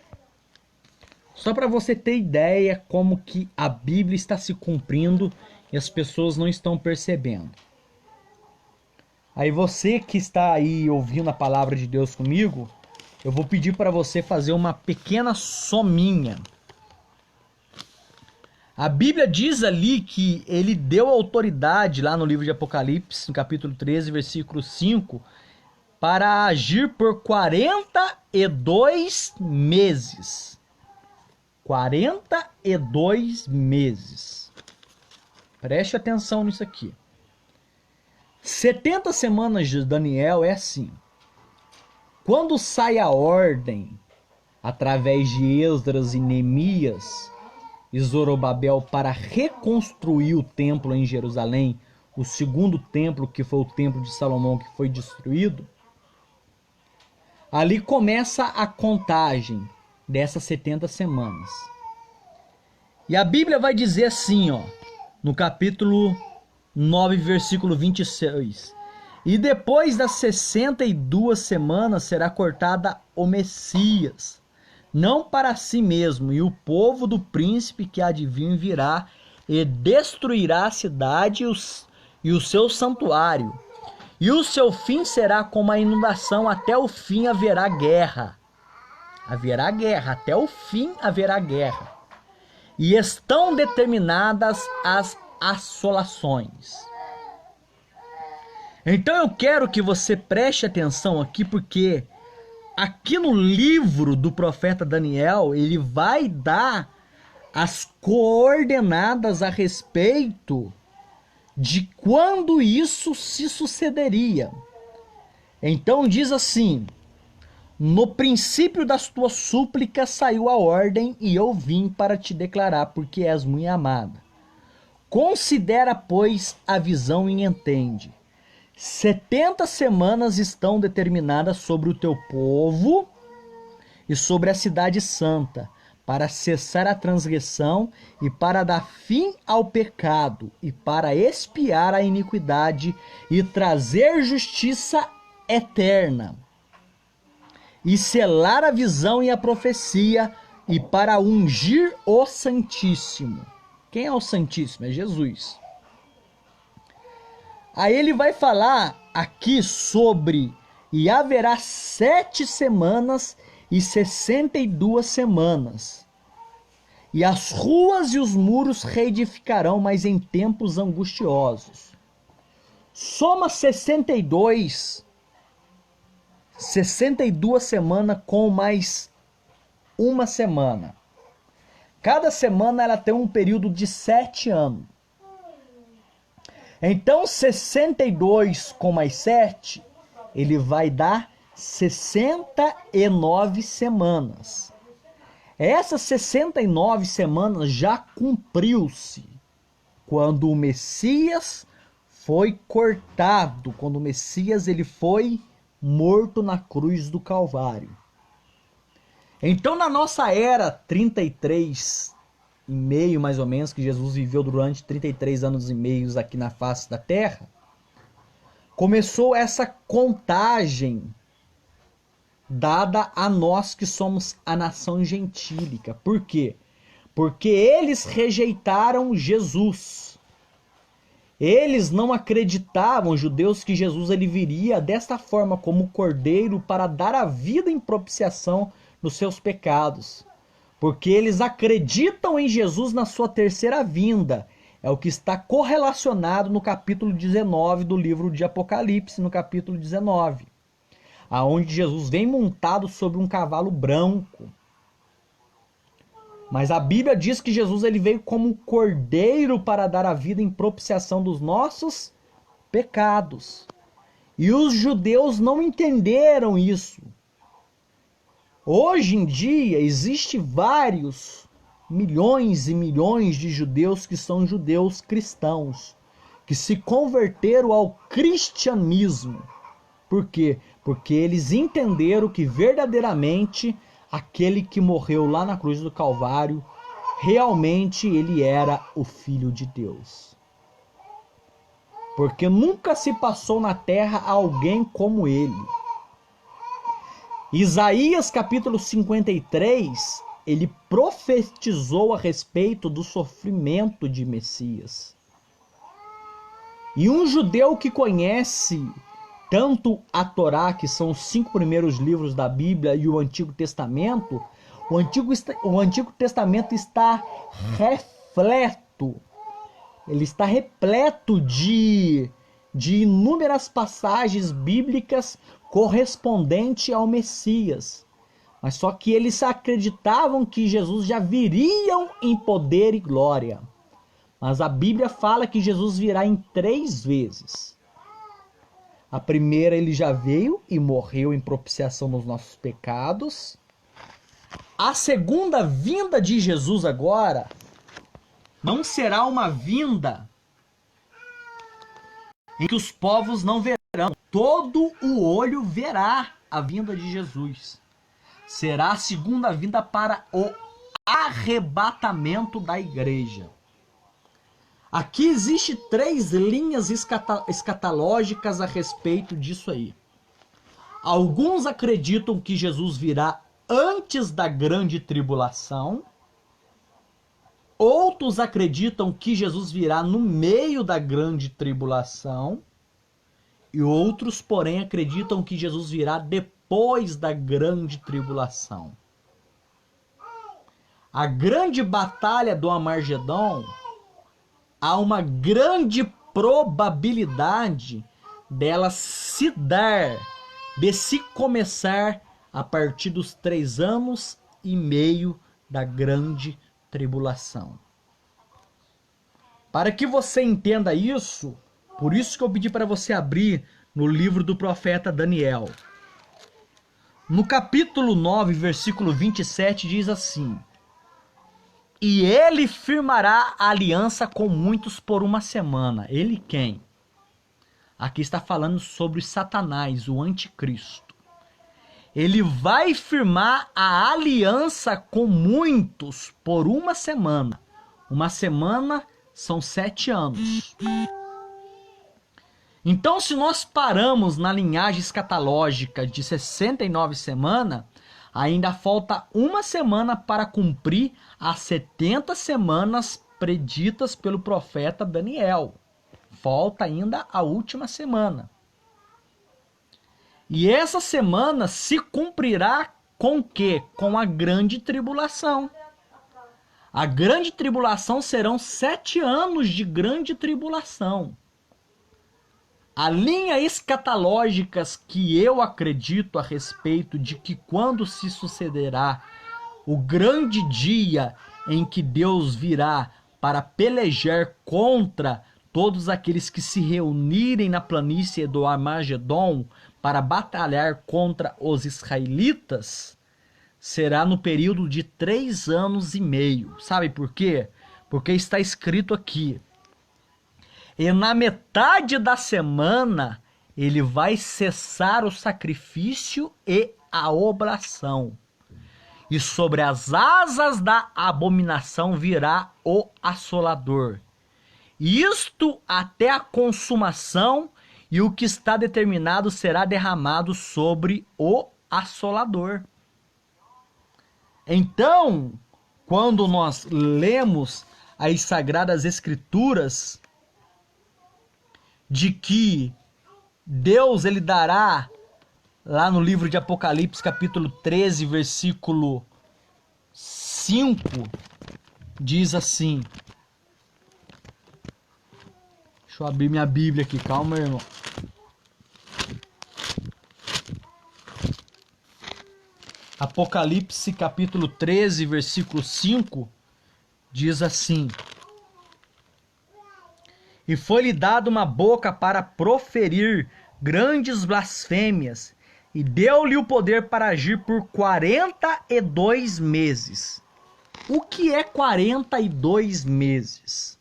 Só para você ter ideia como que a Bíblia está se cumprindo e as pessoas não estão percebendo. Aí você que está aí ouvindo a palavra de Deus comigo, eu vou pedir para você fazer uma pequena sominha. A Bíblia diz ali que ele deu autoridade lá no livro de Apocalipse, no capítulo 13, versículo 5, para agir por 42 meses. 42 meses. Preste atenção nisso aqui. 70 semanas de Daniel é assim. Quando sai a ordem, através de Esdras e Neemias e Zorobabel, para reconstruir o templo em Jerusalém, o segundo templo, que foi o templo de Salomão, que foi destruído, ali começa a contagem dessas 70 semanas. E a Bíblia vai dizer assim, ó, no capítulo 9, versículo 26. E depois das 62 semanas será cortada o Messias, não para si mesmo, e o povo do príncipe que há de vir virá e destruirá a cidade e o seu santuário. E o seu fim será como a inundação, até o fim haverá guerra. Haverá guerra, até o fim haverá guerra. E estão determinadas as assolações. Então eu quero que você preste atenção aqui, porque aqui no livro do profeta Daniel, ele vai dar as coordenadas a respeito de quando isso se sucederia. Então diz assim: no princípio das tuas súplicas saiu a ordem, e eu vim para te declarar, porque és muito amada. Considera, pois, a visão e entende. 70 semanas estão determinadas sobre o teu povo e sobre a cidade santa, para cessar a transgressão e para dar fim ao pecado e para expiar a iniquidade e trazer justiça eterna e selar a visão e a profecia e para ungir o Santíssimo. Quem é o Santíssimo? É Jesus. Aí ele vai falar aqui sobre: e haverá 7 semanas e 62 semanas. E as ruas e os muros reedificarão, mas em tempos angustiosos. Soma 62 semanas com mais uma semana. Cada semana ela tem um período de 7 anos. Então 62 com mais 7, ele vai dar 69 semanas. Essas 69 semanas já cumpriu-se quando o Messias foi cortado, quando o Messias ele foi morto na cruz do Calvário. Então na nossa era 33 e meio mais ou menos, que Jesus viveu durante 33 anos e meio aqui na face da terra, começou essa contagem dada a nós que somos a nação gentílica. Por quê? Porque eles rejeitaram Jesus. Eles não acreditavam, judeus, que Jesus ele viria desta forma, como cordeiro, para dar a vida em propiciação nos seus pecados. Porque eles acreditam em Jesus na sua terceira vinda. É o que está correlacionado no capítulo 19 do livro de Apocalipse, no capítulo 19. Aonde Jesus vem montado sobre um cavalo branco. Mas a Bíblia diz que Jesus ele veio como cordeiro para dar a vida em propiciação dos nossos pecados. E os judeus não entenderam isso. Hoje em dia, existe vários milhões e milhões de judeus que são judeus cristãos, que se converteram ao cristianismo. Por quê? Porque eles entenderam que verdadeiramente aquele que morreu lá na cruz do Calvário, realmente ele era o Filho de Deus. Porque nunca se passou na terra alguém como ele. Isaías capítulo 53, ele profetizou a respeito do sofrimento de Messias. E um judeu que conhece tanto a Torá, que são os 5 primeiros livros da Bíblia, e o Antigo Testamento, o Antigo Testamento está repleto. Ele está repleto de inúmeras passagens bíblicas correspondentes ao Messias. Mas só que eles acreditavam que Jesus já viria em poder e glória. Mas a Bíblia fala que Jesus virá em 3 vezes. A primeira, ele já veio e morreu em propiciação nos nossos pecados. A segunda vinda de Jesus agora não será uma vinda em que os povos não verão. Todo o olho verá a vinda de Jesus. Será a segunda vinda para o arrebatamento da igreja. Aqui existe 3 linhas escatológicas a respeito disso aí. Alguns acreditam que Jesus virá antes da grande tribulação. Outros acreditam que Jesus virá no meio da grande tribulação. E outros, porém, acreditam que Jesus virá depois da grande tribulação. A grande batalha do Armagedon, há uma grande probabilidade dela se dar, de se começar a partir dos 3 anos e meio da grande tribulação. Para que você entenda isso, por isso que eu pedi para você abrir no livro do profeta Daniel. No capítulo 9, versículo 27, diz assim: E ele firmará a aliança com muitos por 1 semana. Ele quem? Aqui está falando sobre Satanás, o anticristo. Ele vai firmar a aliança com muitos por 1 semana. 1 semana são 7 anos. Então, se nós paramos na linhagem escatológica de 69 semanas, ainda falta 1 semana para cumprir as 70 semanas preditas pelo profeta Daniel. Falta ainda a última semana. E essa semana se cumprirá com o quê? Com a grande tribulação. A grande tribulação serão 7 anos de grande tribulação. A linha escatológica que eu acredito a respeito de que quando se sucederá o grande dia em que Deus virá para pelejar contra todos aqueles que se reunirem na planície do Armagedon para batalhar contra os israelitas, será no período de 3 anos e meio. Sabe por quê? Porque está escrito aqui: e na metade da semana ele vai cessar o sacrifício e a oblação. E sobre as asas da abominação virá o assolador. Isto até a consumação, e o que está determinado será derramado sobre o assolador. Então, quando nós lemos as Sagradas Escrituras, de que Deus ele dará, lá no livro de Apocalipse, capítulo 13, versículo 5, diz assim. Deixa eu abrir minha Bíblia aqui, calma, irmão. Apocalipse, capítulo 13, versículo 5, diz assim: E foi-lhe dado uma boca para proferir grandes blasfêmias, e deu-lhe o poder para agir por 42 meses. O que é 42 meses?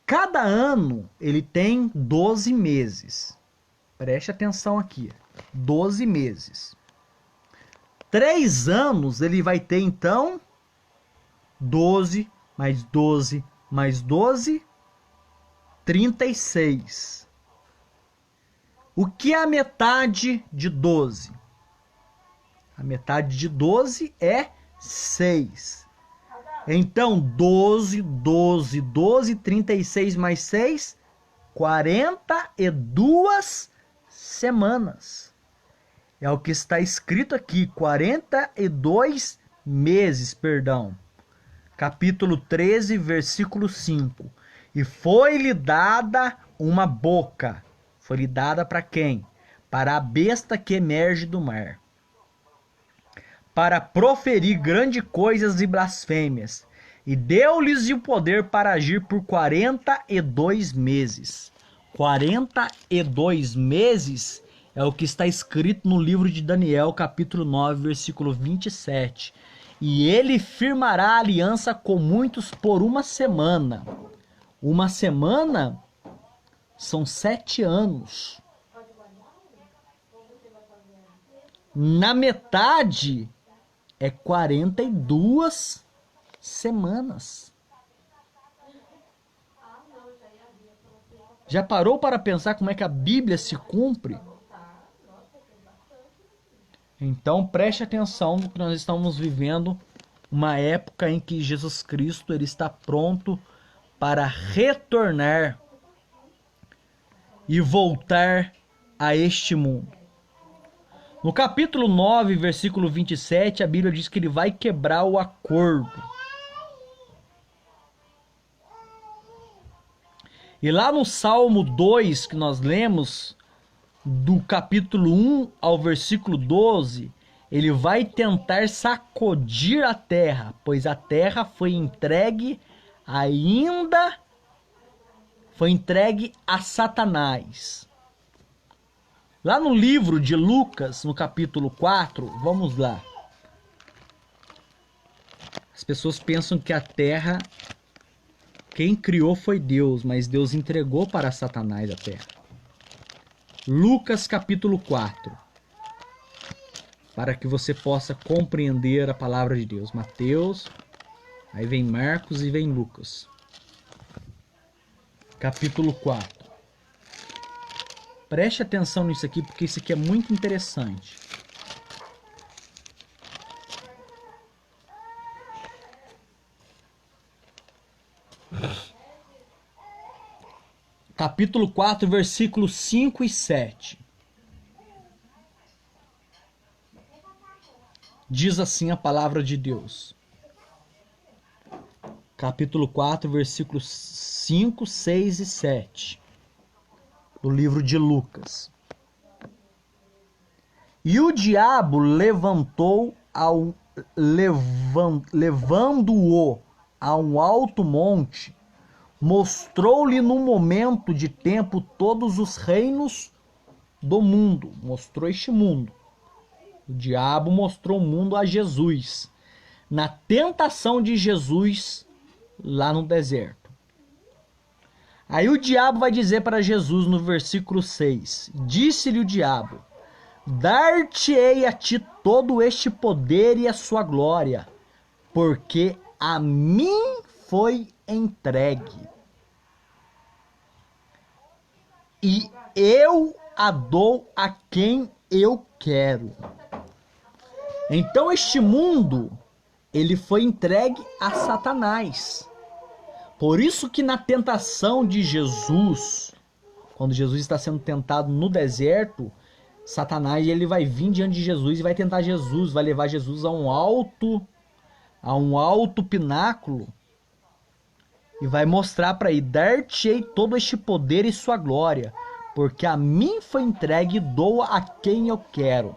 Cada ano ele tem 12 meses. Preste atenção aqui. 12 meses. 3 anos ele vai ter então 12 mais 12 mais 12, 36. O que é a metade de 12? A metade de 12 é 6. Então, 12, 12, 12, 36 mais 6, 42 semanas. É o que está escrito aqui, 42 meses, perdão. Capítulo 13, versículo 5. E foi-lhe dada uma boca. Foi-lhe dada para quem? Para a besta que emerge do mar, para proferir grandes coisas e blasfêmias. E deu-lhes o poder para agir por 42 meses. 42 meses é o que está escrito no livro de Daniel, capítulo 9, versículo 27. E ele firmará aliança com muitos por uma semana. Uma semana são 7 anos. Na metade é 42 semanas. Já parou para pensar como é que a Bíblia se cumpre? Então preste atenção no que nós estamos vivendo, uma época em que Jesus Cristo ele está pronto para retornar e voltar a este mundo. No capítulo 9, versículo 27, a Bíblia diz que ele vai quebrar o acordo. E lá no Salmo 2, que nós lemos, do capítulo 1 ao versículo 12, ele vai tentar sacudir a terra, pois a terra foi entregue a Satanás. Lá no livro de Lucas, no capítulo 4, vamos lá. As pessoas pensam que a terra, quem criou foi Deus, mas Deus entregou para Satanás a terra. Lucas capítulo 4, para que você possa compreender a palavra de Deus. Mateus, aí vem Marcos e vem Lucas. Capítulo 4. Preste atenção nisso aqui, porque isso aqui é muito interessante. Capítulo 4, versículos 5 e 7. Diz assim a palavra de Deus. Capítulo 4, versículos 5, 6 e 7. Do livro de Lucas. E o diabo levando-o a um alto monte, mostrou-lhe num momento de tempo todos os reinos do mundo. Mostrou este mundo. O diabo mostrou o mundo a Jesus, na tentação de Jesus lá no deserto. Aí o diabo vai dizer para Jesus no versículo 6, disse-lhe o diabo, dar-te-ei a ti todo este poder e a sua glória, porque a mim foi entregue. E eu a dou a quem eu quero. Então este mundo, ele foi entregue a Satanás. Por isso que na tentação de Jesus, quando Jesus está sendo tentado no deserto, Satanás ele vai vir diante de Jesus e vai tentar Jesus, vai levar Jesus a um alto pináculo e vai mostrar para ele, dar-te-ei todo este poder e sua glória, porque a mim foi entregue e dou a quem eu quero.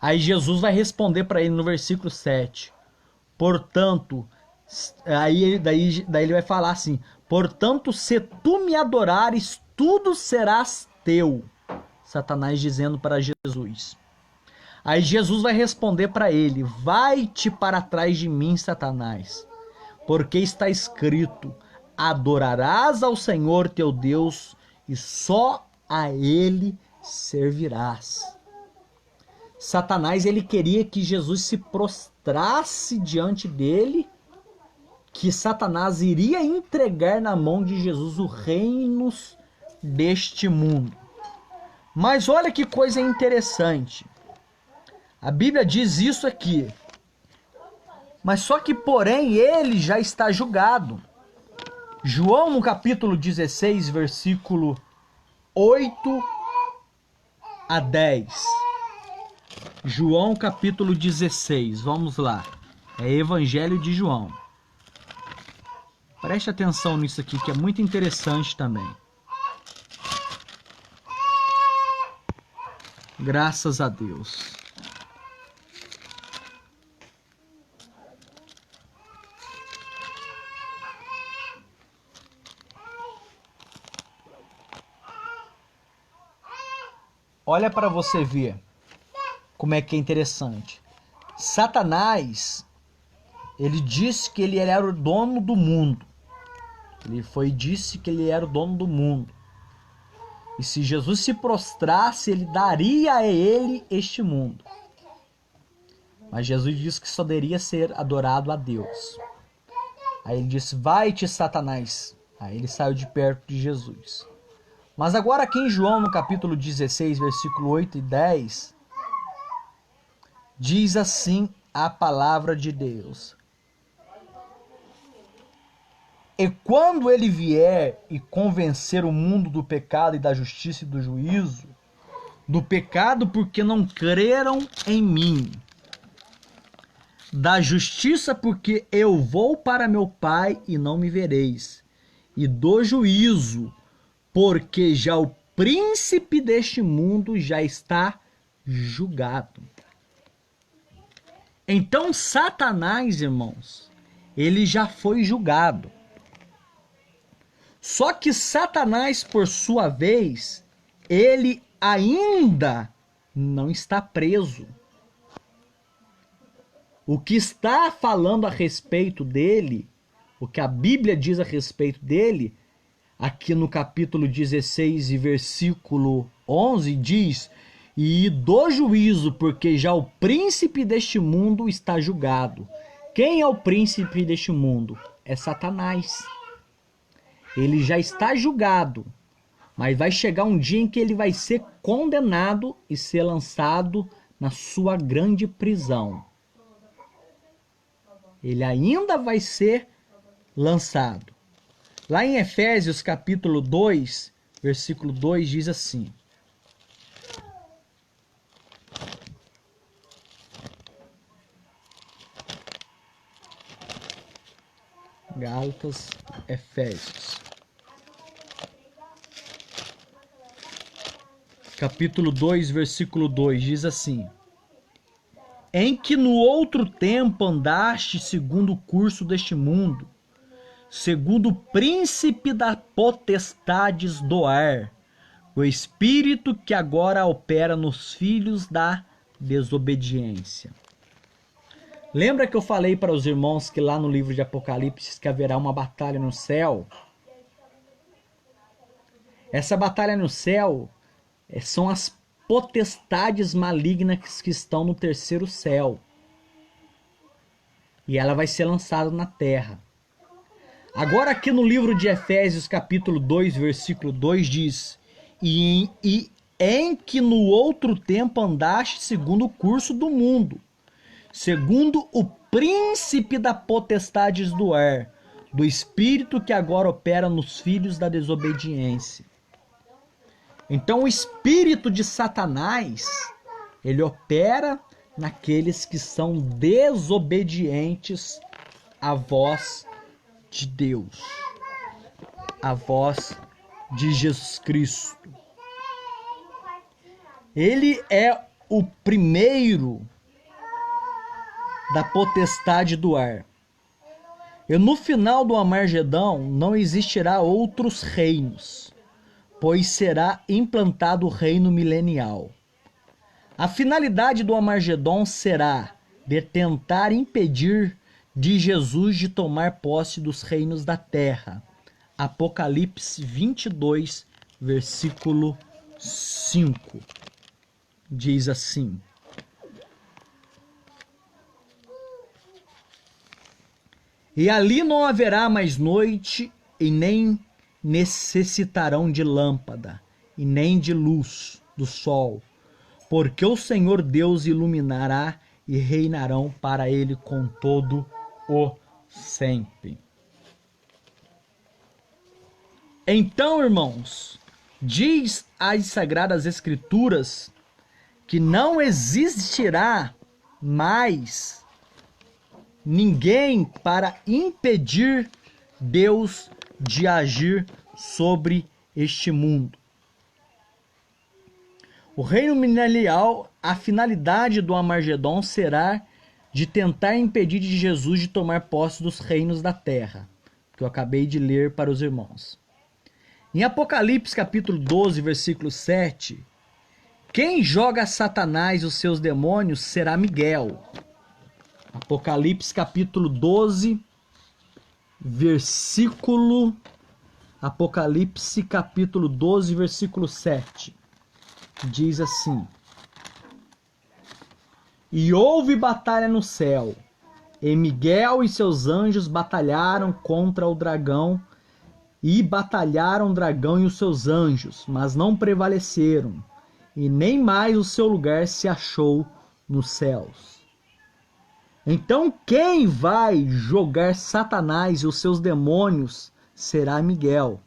Aí Jesus vai responder para ele no versículo 7. Portanto, daí ele vai falar assim, portanto, se tu me adorares, tudo serás teu. Satanás dizendo para Jesus. Aí Jesus vai responder para ele: vai-te para trás de mim, Satanás, porque está escrito: adorarás ao Senhor teu Deus e só a ele servirás. Satanás, ele queria que Jesus se prostrasse diante dele, que Satanás iria entregar na mão de Jesus os reinos deste mundo. Mas olha que coisa interessante. A Bíblia diz isso aqui. Mas só que, porém, ele já está julgado. João, no capítulo 16, versículo 8 a 10. João, capítulo 16. Vamos lá. É Evangelho de João. Preste atenção nisso aqui, que é muito interessante também. Graças a Deus. Olha para você ver como é que é interessante. Satanás, ele disse que ele era o dono do mundo. Disse que ele era o dono do mundo. E se Jesus se prostrasse, ele daria a ele este mundo. Mas Jesus disse que só deveria ser adorado a Deus. Aí ele disse: vai-te, Satanás. Aí ele saiu de perto de Jesus. Mas agora aqui em João, no capítulo 16, versículo 8 e 10, diz assim a palavra de Deus: e quando ele vier e convencer o mundo do pecado e da justiça e do juízo, do pecado porque não creram em mim, da justiça porque eu vou para meu Pai e não me vereis, e do juízo porque já o príncipe deste mundo já está julgado. Então Satanás, irmãos, ele já foi julgado. Só que Satanás, por sua vez, ele ainda não está preso. O que está falando a respeito dele, o que a Bíblia diz a respeito dele, aqui no capítulo 16 e versículo 11, diz: e do juízo, porque já o príncipe deste mundo está julgado. Quem é o príncipe deste mundo? É Satanás. Ele já está julgado, mas vai chegar um dia em que ele vai ser condenado e ser lançado na sua grande prisão. Ele ainda vai ser lançado. Lá em Efésios capítulo 2, versículo 2, diz assim: Gálatas, Efésios. Capítulo 2, versículo 2, diz assim: em que no outro tempo andaste segundo o curso deste mundo, segundo o príncipe das potestades do ar, o espírito que agora opera nos filhos da desobediência. Lembra que eu falei para os irmãos que lá no livro de Apocalipse que haverá uma batalha no céu? Essa batalha no céu são as potestades malignas que estão no terceiro céu. E ela vai ser lançada na terra. Agora aqui no livro de Efésios capítulo 2, versículo 2 diz: e em que no outro tempo andaste segundo o curso do mundo, segundo o príncipe da potestades do ar, do espírito que agora opera nos filhos da desobediência. Então o espírito de Satanás, ele opera naqueles que são desobedientes à voz de Deus, à voz de Jesus Cristo. Ele é o primeiro da potestade do ar. E no final do Armagedão não existirá outros reinos, pois será implantado o reino milenial. A finalidade do Armagedon será de tentar impedir de Jesus de tomar posse dos reinos da terra. Apocalipse 22, versículo 5. Diz assim: e ali não haverá mais noite, e nem necessitarão de lâmpada, e nem de luz do sol, porque o Senhor Deus iluminará e reinarão para ele com todo o sempre. Então, irmãos, diz as Sagradas Escrituras que não existirá mais ninguém para impedir Deus de agir sobre este mundo. O reino milenial, a finalidade do Armagedon será de tentar impedir de Jesus de tomar posse dos reinos da terra, que eu acabei de ler para os irmãos. Em Apocalipse capítulo 12, versículo 7, quem joga Satanás e os seus demônios será Miguel. Apocalipse capítulo 12, versículo 7. Diz assim: e houve batalha no céu, e Miguel e seus anjos batalharam contra o dragão, e batalharam o dragão e os seus anjos, mas não prevaleceram, e nem mais o seu lugar se achou nos céus. Então quem vai jogar Satanás e os seus demônios será Miguel.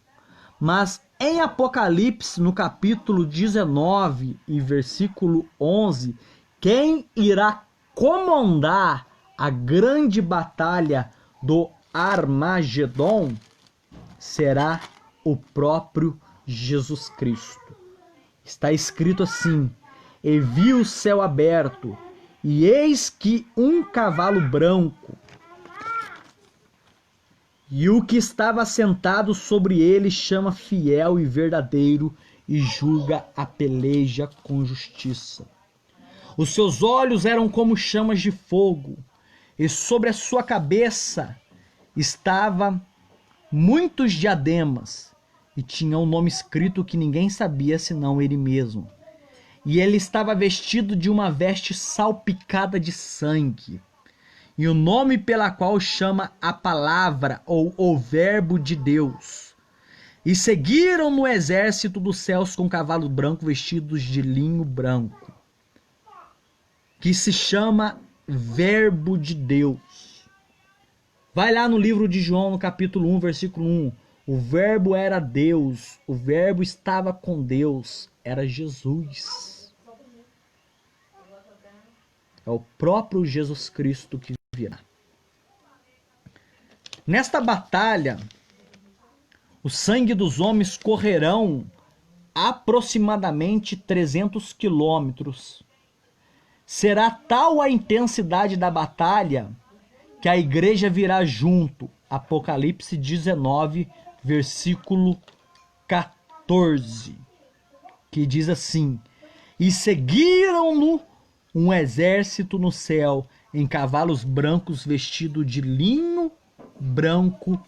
Mas em Apocalipse, no capítulo 19 e versículo 11, quem irá comandar a grande batalha do Armagedon será o próprio Jesus Cristo. Está escrito assim: e vi o céu aberto, e eis que um cavalo branco, e o que estava sentado sobre ele chama fiel e verdadeiro, e julga a peleja com justiça. Os seus olhos eram como chamas de fogo, e sobre a sua cabeça estava muitos diademas, e tinha um nome escrito que ninguém sabia senão ele mesmo. E ele estava vestido de uma veste salpicada de sangue. E o nome pela qual chama a palavra ou o verbo de Deus. E seguiram no exército dos céus com cavalos brancos vestidos de linho branco, que se chama verbo de Deus. Vai lá no livro de João, no capítulo 1, versículo 1. O verbo era Deus, o verbo estava com Deus, era Jesus. É o próprio Jesus Cristo que virá. Nesta batalha, o sangue dos homens correrão aproximadamente 300 quilômetros. Será tal a intensidade da batalha que a igreja virá junto. Apocalipse 19, versículo 14, que diz assim: e seguiram-no um exército no céu, em cavalos brancos vestidos de linho branco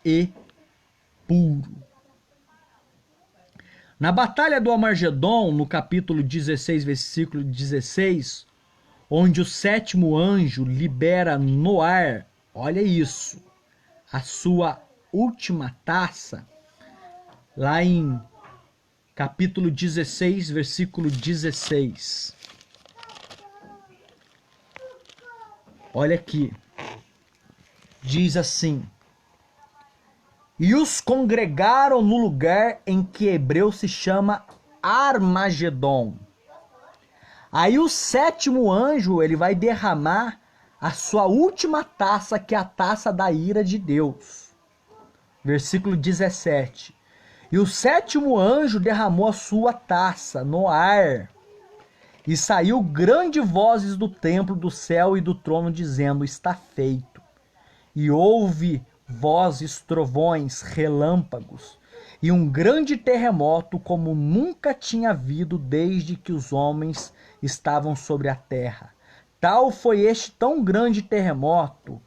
e puro. Na batalha do Armagedon, no capítulo 16, versículo 16, onde o sétimo anjo libera no ar, olha isso, a sua última taça, lá em capítulo 16, versículo 16. Olha aqui, diz assim: e os congregaram no lugar em que hebreu se chama Armagedon. Aí o sétimo anjo, ele vai derramar a sua última taça, que é a taça da ira de Deus. Versículo 17. E o sétimo anjo derramou a sua taça no ar, e saiu grande vozes do templo, do céu e do trono, dizendo: está feito. E houve vozes, trovões, relâmpagos, e um grande terremoto como nunca tinha havido desde que os homens estavam sobre a terra. Tal foi este tão grande terremoto,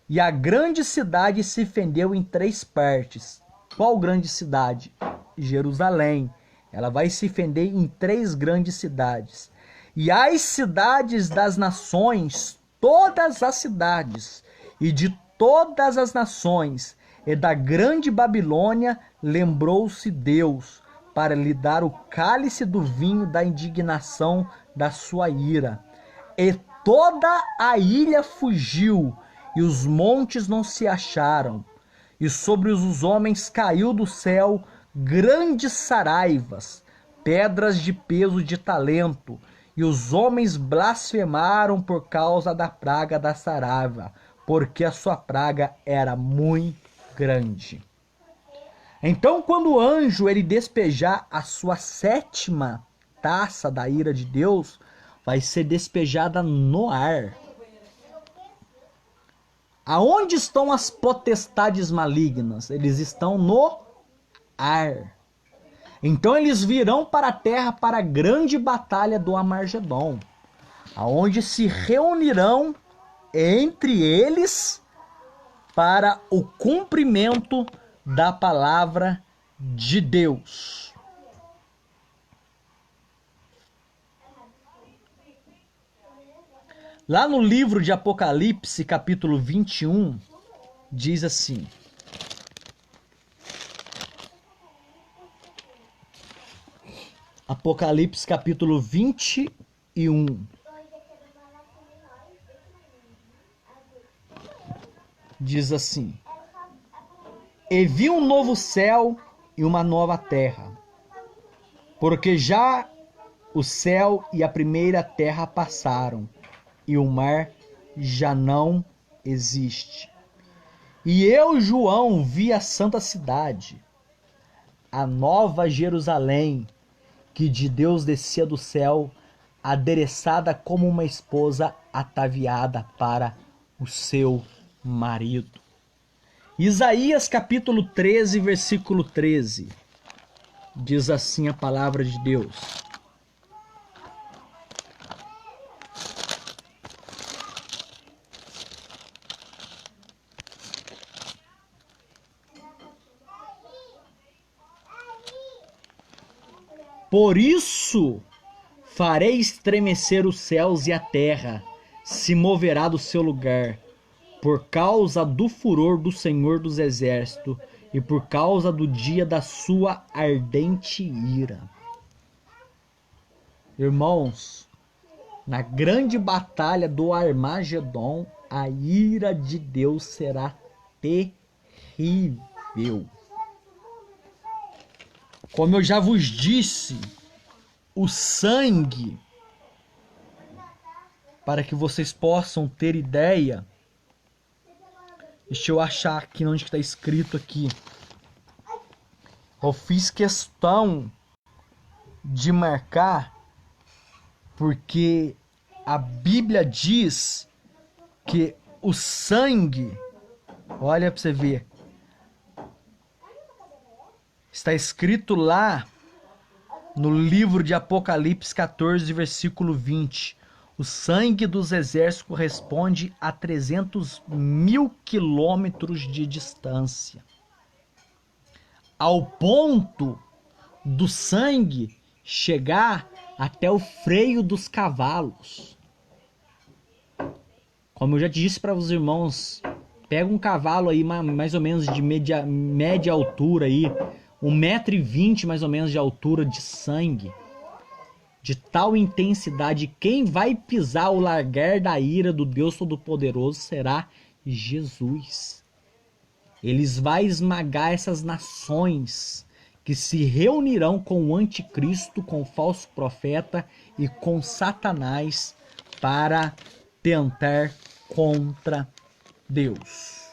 e a grande cidade se fendeu em 3 partes. Qual grande cidade? Jerusalém. Ela vai se fender em 3 grandes cidades. E as cidades das nações, todas as cidades, e de todas as nações, e da grande Babilônia, lembrou-se Deus, para lhe dar o cálice do vinho da indignação da sua ira. E toda a ilha fugiu, e os montes não se acharam. E sobre os homens caiu do céu grandes saraivas, pedras de peso de talento, e os homens blasfemaram por causa da praga da saraiva, porque a sua praga era muito grande. Então, quando o anjo ele despejar a sua 7ª taça da ira de Deus, vai ser despejada no ar. Aonde estão as potestades malignas? Eles estão no ar. Então eles virão para a terra para a grande batalha do Armagedon, aonde se reunirão entre eles para o cumprimento da palavra de Deus. Lá no livro de Apocalipse, capítulo 21, diz assim: Apocalipse, capítulo 21. Diz assim: E vi um novo céu e uma nova terra, porque já o céu e a primeira terra passaram, e o mar já não existe. E eu, João, vi a santa cidade, a nova Jerusalém, que de Deus descia do céu, adereçada como uma esposa ataviada para o seu marido. Isaías capítulo 13, versículo 13. Diz assim a palavra de Deus: Por isso farei estremecer os céus e a terra se moverá do seu lugar, por causa do furor do Senhor dos Exércitos e por causa do dia da sua ardente ira. Irmãos, na grande batalha do Armagedon, a ira de Deus será terrível. Como eu já vos disse, o sangue, para que vocês possam ter ideia, deixa eu achar aqui onde está escrito aqui. Eu fiz questão de marcar porque a Bíblia diz que o sangue, olha para você ver, está escrito lá no livro de Apocalipse 14, versículo 20. O sangue dos exércitos corresponde a 300.000 quilômetros de distância. Ao ponto do sangue chegar até o freio dos cavalos. Como eu já disse para os irmãos, pega um cavalo aí mais ou menos de média altura aí, 1,20 m mais ou menos de altura de sangue, de tal intensidade, quem vai pisar o largar da ira do Deus Todo-Poderoso será Jesus. Eles vão esmagar essas nações que se reunirão com o anticristo, com o falso profeta e com Satanás para tentar contra Deus.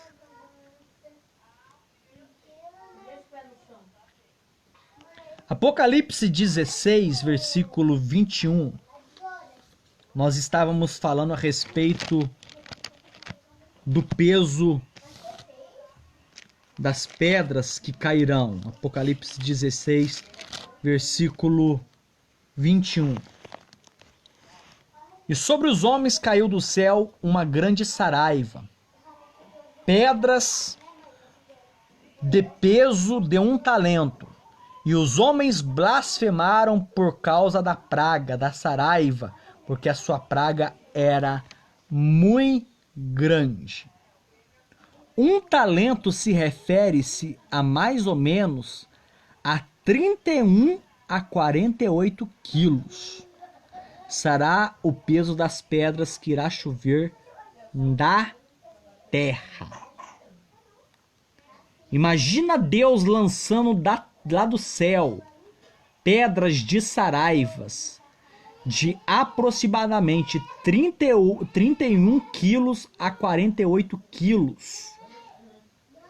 Apocalipse 16, versículo 21. Nós estávamos falando a respeito do peso das pedras que cairão. Apocalipse 16, versículo 21. E sobre os homens caiu do céu uma grande saraiva, pedras de peso de 1 talento. E os homens blasfemaram por causa da praga, da saraiva, porque a sua praga era muito grande. 1 talento se refere-se a mais ou menos a 31 a 48 quilos. Será o peso das pedras que irá chover da terra. Imagina Deus lançando lá do céu pedras de saraivas de aproximadamente 31 quilos a 48 quilos.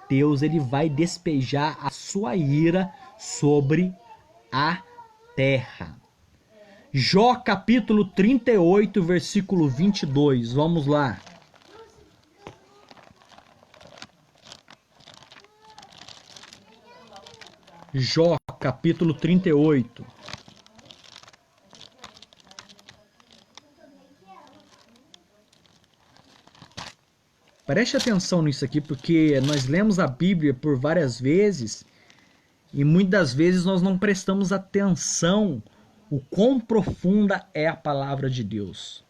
Deus ele vai despejar a sua ira sobre a terra. Jó capítulo 38, versículo 22. Vamos lá. Jó capítulo 38. Preste atenção nisso aqui, porque nós lemos a Bíblia por várias vezes e muitas vezes nós não prestamos atenção o quão profunda é a palavra de Deus.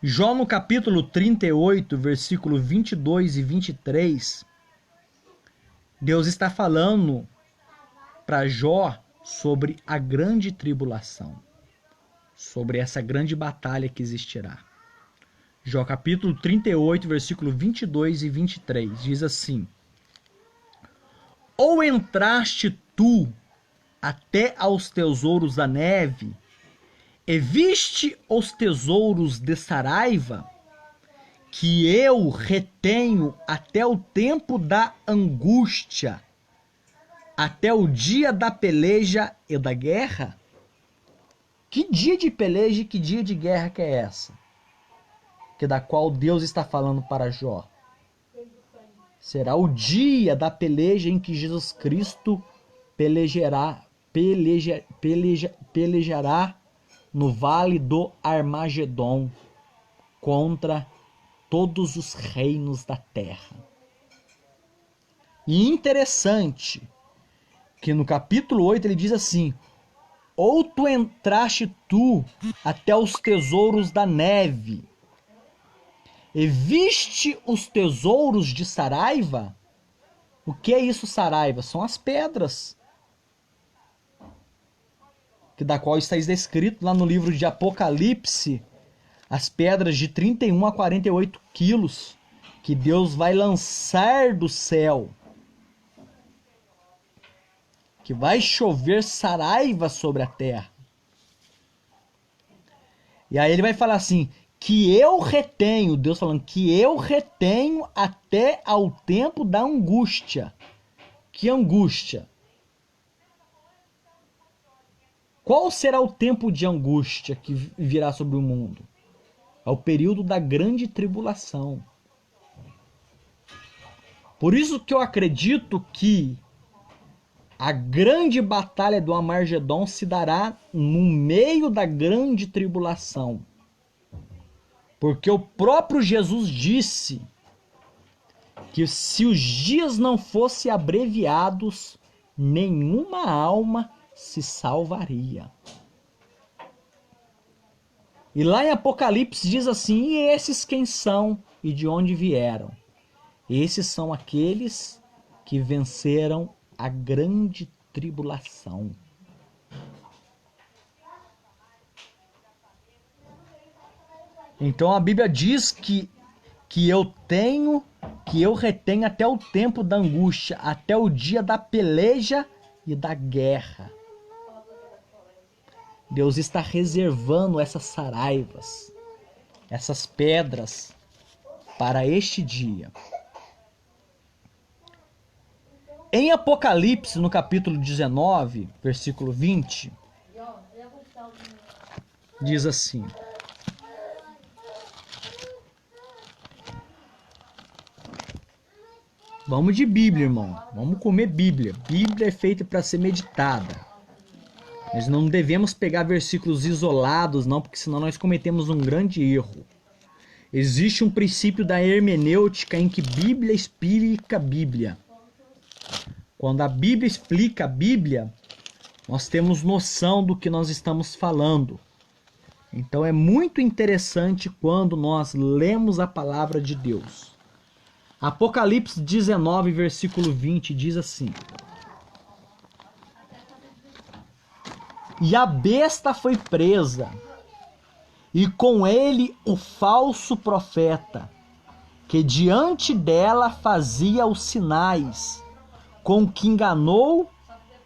Jó no capítulo 38, versículo 22 e 23, Deus está falando para Jó sobre a grande tribulação, sobre essa grande batalha que existirá. Jó capítulo 38, versículo 22 e 23, diz assim: Ou entraste tu até aos tesouros da neve, e viste os tesouros de saraiva, que eu retenho até o tempo da angústia, até o dia da peleja e da guerra? Que dia de peleja e que dia de guerra que é essa? Que da qual Deus está falando para Jó. Será o dia da peleja em que Jesus Cristo pelejará no vale do Armagedon contra todos os reinos da terra. E interessante que no capítulo 8 ele diz assim: Ou tu entraste tu até os tesouros da neve, e viste os tesouros de saraiva? O que é isso, saraiva? São as pedras, que da qual está escrito lá no livro de Apocalipse, as pedras de 31 a 48 quilos, que Deus vai lançar do céu, que vai chover saraiva sobre a terra. E aí ele vai falar assim, que eu retenho, Deus falando, que eu retenho até ao tempo da angústia. Que angústia? Qual será o tempo de angústia que virá sobre o mundo? É o período da grande tribulação. Por isso que eu acredito que a grande batalha do Armagedon se dará no meio da grande tribulação. Porque o próprio Jesus disse que se os dias não fossem abreviados, nenhuma alma se salvaria. E lá em Apocalipse diz assim: e esses quem são e de onde vieram? Esses são aqueles que venceram a grande tribulação. Então a Bíblia diz que eu retenho até o tempo da angústia, até o dia da peleja e da guerra. Deus está reservando essas saraivas, essas pedras, para este dia. Em Apocalipse, no capítulo 19, versículo 20, diz assim: Vamos de Bíblia, irmão. Vamos comer Bíblia. Bíblia é feita para ser meditada. Nós não devemos pegar versículos isolados, não, porque senão nós cometemos um grande erro. Existe um princípio da hermenêutica em que Bíblia explica a Bíblia. Quando a Bíblia explica a Bíblia, nós temos noção do que nós estamos falando. Então é muito interessante quando nós lemos a palavra de Deus. Apocalipse 19, versículo 20, diz assim: E a besta foi presa, e com ele o falso profeta, que diante dela fazia os sinais, com que enganou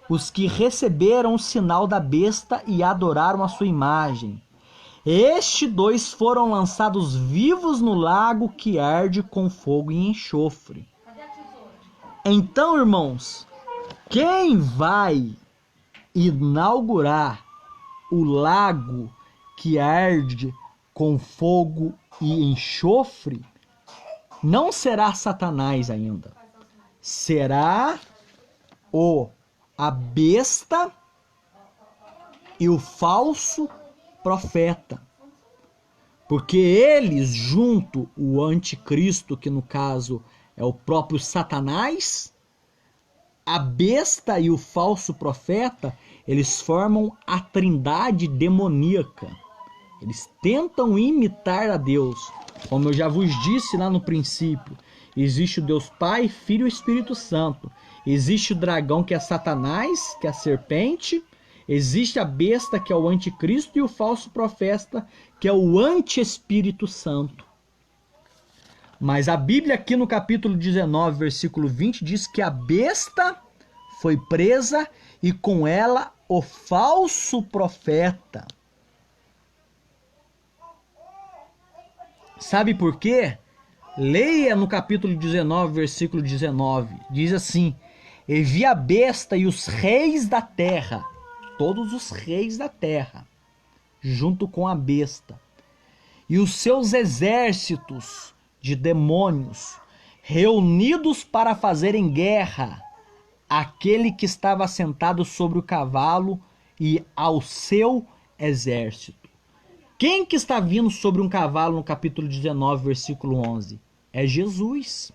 os que receberam o sinal da besta e adoraram a sua imagem. Estes dois foram lançados vivos no lago que arde com fogo e enxofre. Então, irmãos, quem vai inaugurar o lago que arde com fogo e enxofre não será Satanás ainda. Será a besta e o falso profeta. Porque eles, junto o anticristo, que no caso é o próprio Satanás, a besta e o falso profeta, eles formam a trindade demoníaca. Eles tentam imitar a Deus. Como eu já vos disse lá no princípio, existe o Deus Pai, Filho e Espírito Santo. Existe o dragão, que é Satanás, que é a serpente. Existe a besta, que é o anticristo, e o falso profeta, que é o anti-Espírito Santo. Mas a Bíblia aqui no capítulo 19, versículo 20, diz que a besta foi presa e com ela o falso profeta. Sabe por quê? Leia no capítulo 19, versículo 19. Diz assim: E vi a besta e os reis da terra, todos os reis da terra, junto com a besta, e os seus exércitos de demônios, reunidos para fazerem guerra àquele que estava sentado sobre o cavalo e ao seu exército. Quem que está vindo sobre um cavalo no capítulo 19, versículo 11? É Jesus.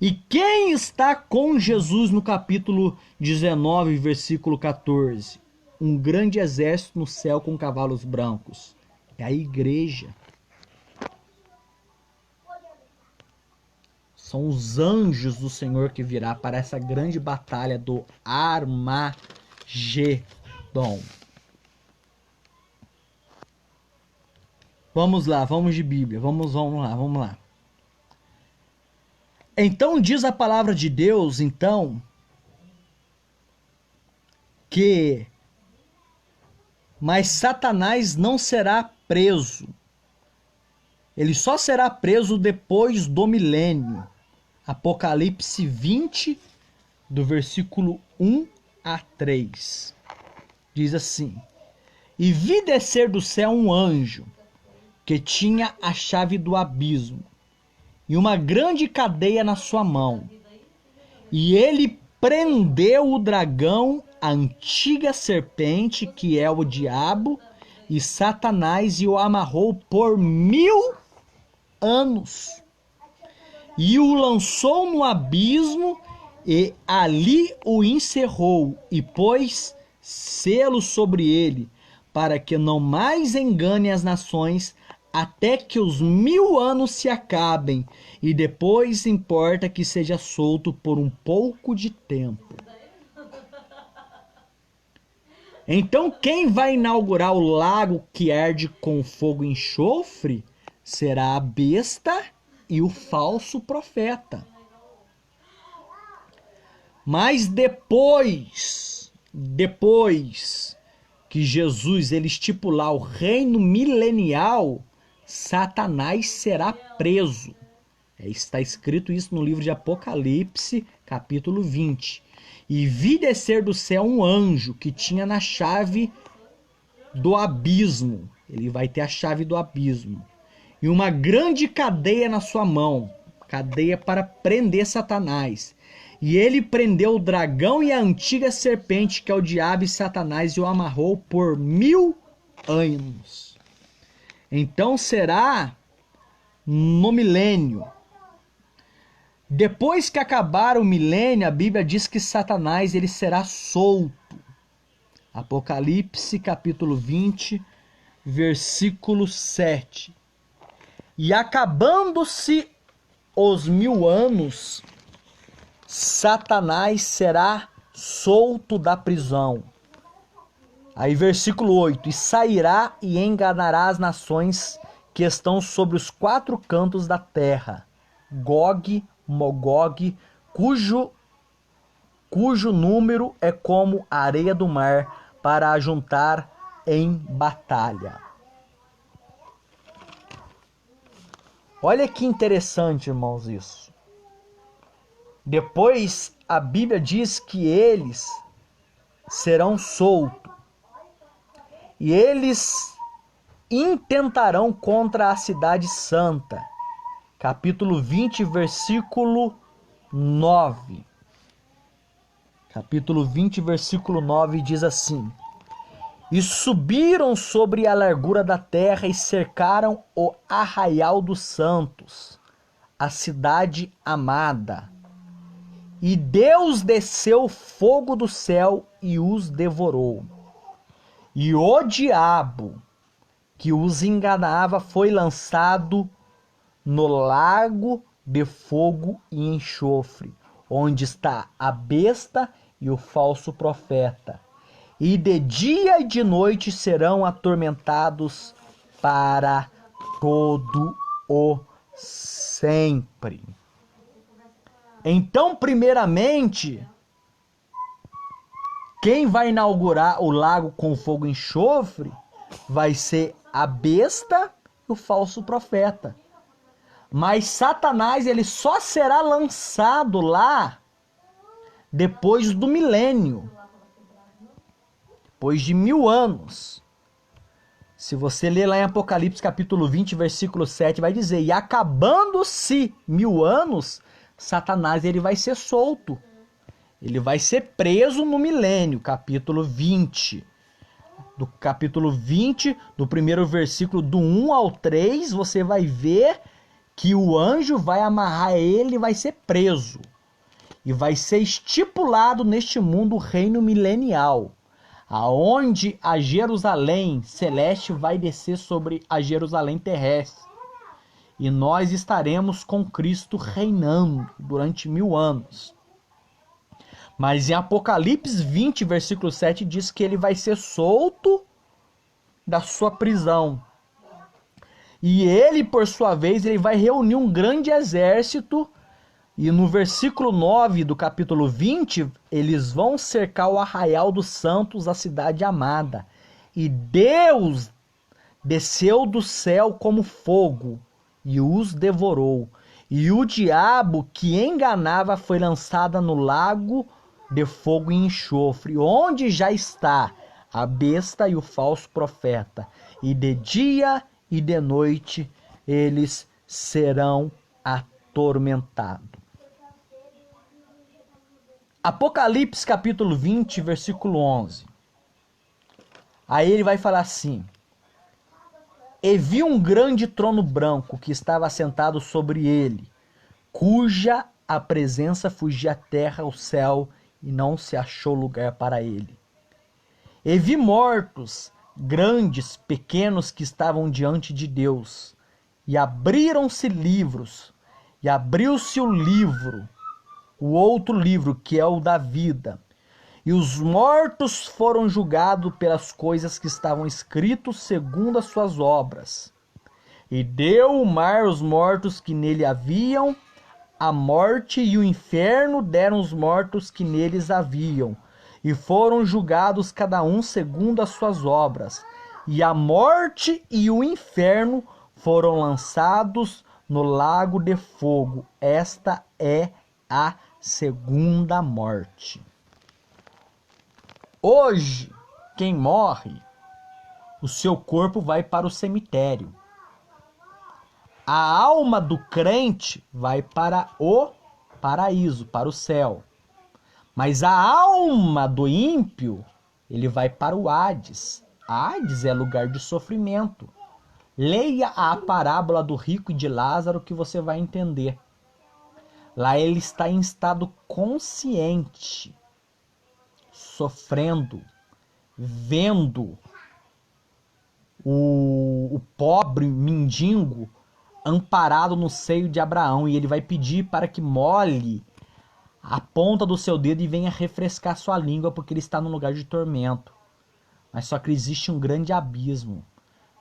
E quem está com Jesus no capítulo 19, versículo 14? Um grande exército no céu com cavalos brancos. É a igreja. São os anjos do Senhor que virá para essa grande batalha do Armagedon. Vamos lá, vamos de Bíblia. Vamos lá. Então diz a palavra de Deus, então, que mas Satanás não será preso. Ele só será preso depois do milênio. Apocalipse 20, do versículo 1 a 3. Diz assim: E vi descer do céu um anjo, que tinha a chave do abismo, e uma grande cadeia na sua mão. E ele prendeu o dragão, a antiga serpente, que é o diabo, e Satanás, e o amarrou por 1000 anos. E o lançou no abismo, e ali o encerrou, e pôs selo sobre ele, para que não mais engane as nações, até que os 1000 anos se acabem, e depois importa que seja solto por um pouco de tempo. Então quem vai inaugurar o lago que arde com fogo e enxofre será a besta e o falso profeta. Mas depois que Jesus ele estipular o reino milenial, Satanás será preso. Está escrito isso no livro de Apocalipse, capítulo 20. E vi descer do céu um anjo que tinha na chave do abismo. Ele vai ter a chave do abismo. E uma grande cadeia na sua mão. cadeia para prender Satanás. E ele prendeu o dragão e a antiga serpente, que é o diabo e Satanás, e o amarrou por 1000 anos. Então será no milênio. Depois que acabar o milênio, a Bíblia diz que Satanás ele será solto. Apocalipse capítulo 20, versículo 7. E acabando-se os 1000 anos, Satanás será solto da prisão. Aí versículo 8. E sairá e enganará as nações que estão sobre os 4 cantos da terra, Gog, Magog, cujo número é como a areia do mar, para ajuntar em batalha. Olha que interessante, irmãos, isso. Depois a Bíblia diz que eles serão soltos e eles intentarão contra a cidade santa. Capítulo 20, versículo 9. Capítulo 20, versículo 9 diz assim: E subiram sobre a largura da terra e cercaram o arraial dos santos, a cidade amada. E Deus desceu fogo do céu e os devorou. E o diabo que os enganava foi lançado no lago de fogo e enxofre, onde está a besta e o falso profeta. E de dia e de noite serão atormentados para todo o sempre. Então, primeiramente, quem vai inaugurar o lago com fogo e enxofre vai ser a besta e o falso profeta. Mas Satanás ele só será lançado lá depois do milênio, depois de 1000 anos. Se você ler lá em Apocalipse capítulo 20, versículo 7, vai dizer: E acabando-se 1000 anos, Satanás ele vai ser solto. Ele vai ser preso no milênio, capítulo 20. Do capítulo 20, do primeiro versículo do 1 ao 3, você vai ver que o anjo vai amarrar ele e vai ser preso. E vai ser estipulado neste mundo o reino milenial, aonde a Jerusalém celeste vai descer sobre a Jerusalém terrestre. E nós estaremos com Cristo reinando durante 1000 anos. Mas em Apocalipse 20, versículo 7, diz que ele vai ser solto da sua prisão. E ele, por sua vez, ele vai reunir um grande exército. E no versículo 9 do capítulo 20, eles vão cercar o arraial dos santos, a cidade amada. E Deus desceu do céu como fogo e os devorou. E o diabo que enganava foi lançado no lago de fogo e enxofre, onde já está a besta e o falso profeta. E de dia e de noite eles serão atormentados. Apocalipse capítulo 20, versículo 11. Aí ele vai falar assim: E vi um grande trono branco que estava assentado sobre ele, cuja a presença fugia a terra, o céu, e não se achou lugar para ele. E vi mortos, grandes, pequenos, que estavam diante de Deus, e abriram-se livros, e abriu-se o livro, o outro livro, que é o da vida. E os mortos foram julgados pelas coisas que estavam escritas segundo as suas obras. E deu o mar os mortos que nele haviam, a morte e o inferno deram os mortos que neles haviam, e foram julgados cada um segundo as suas obras. E a morte e o inferno foram lançados no lago de fogo. Esta é a segunda morte. Hoje, quem morre, o seu corpo vai para o cemitério. A alma do crente vai para o paraíso, para o céu. Mas a alma do ímpio, ele vai para o Hades. Hades é lugar de sofrimento. Leia a parábola do rico e de Lázaro que você vai entender. Lá ele está em estado consciente, sofrendo, vendo o pobre mendigo amparado no seio de Abraão, e ele vai pedir para que molhe a ponta do seu dedo e venha refrescar sua língua, porque ele está num lugar de tormento. Mas só que existe um grande abismo.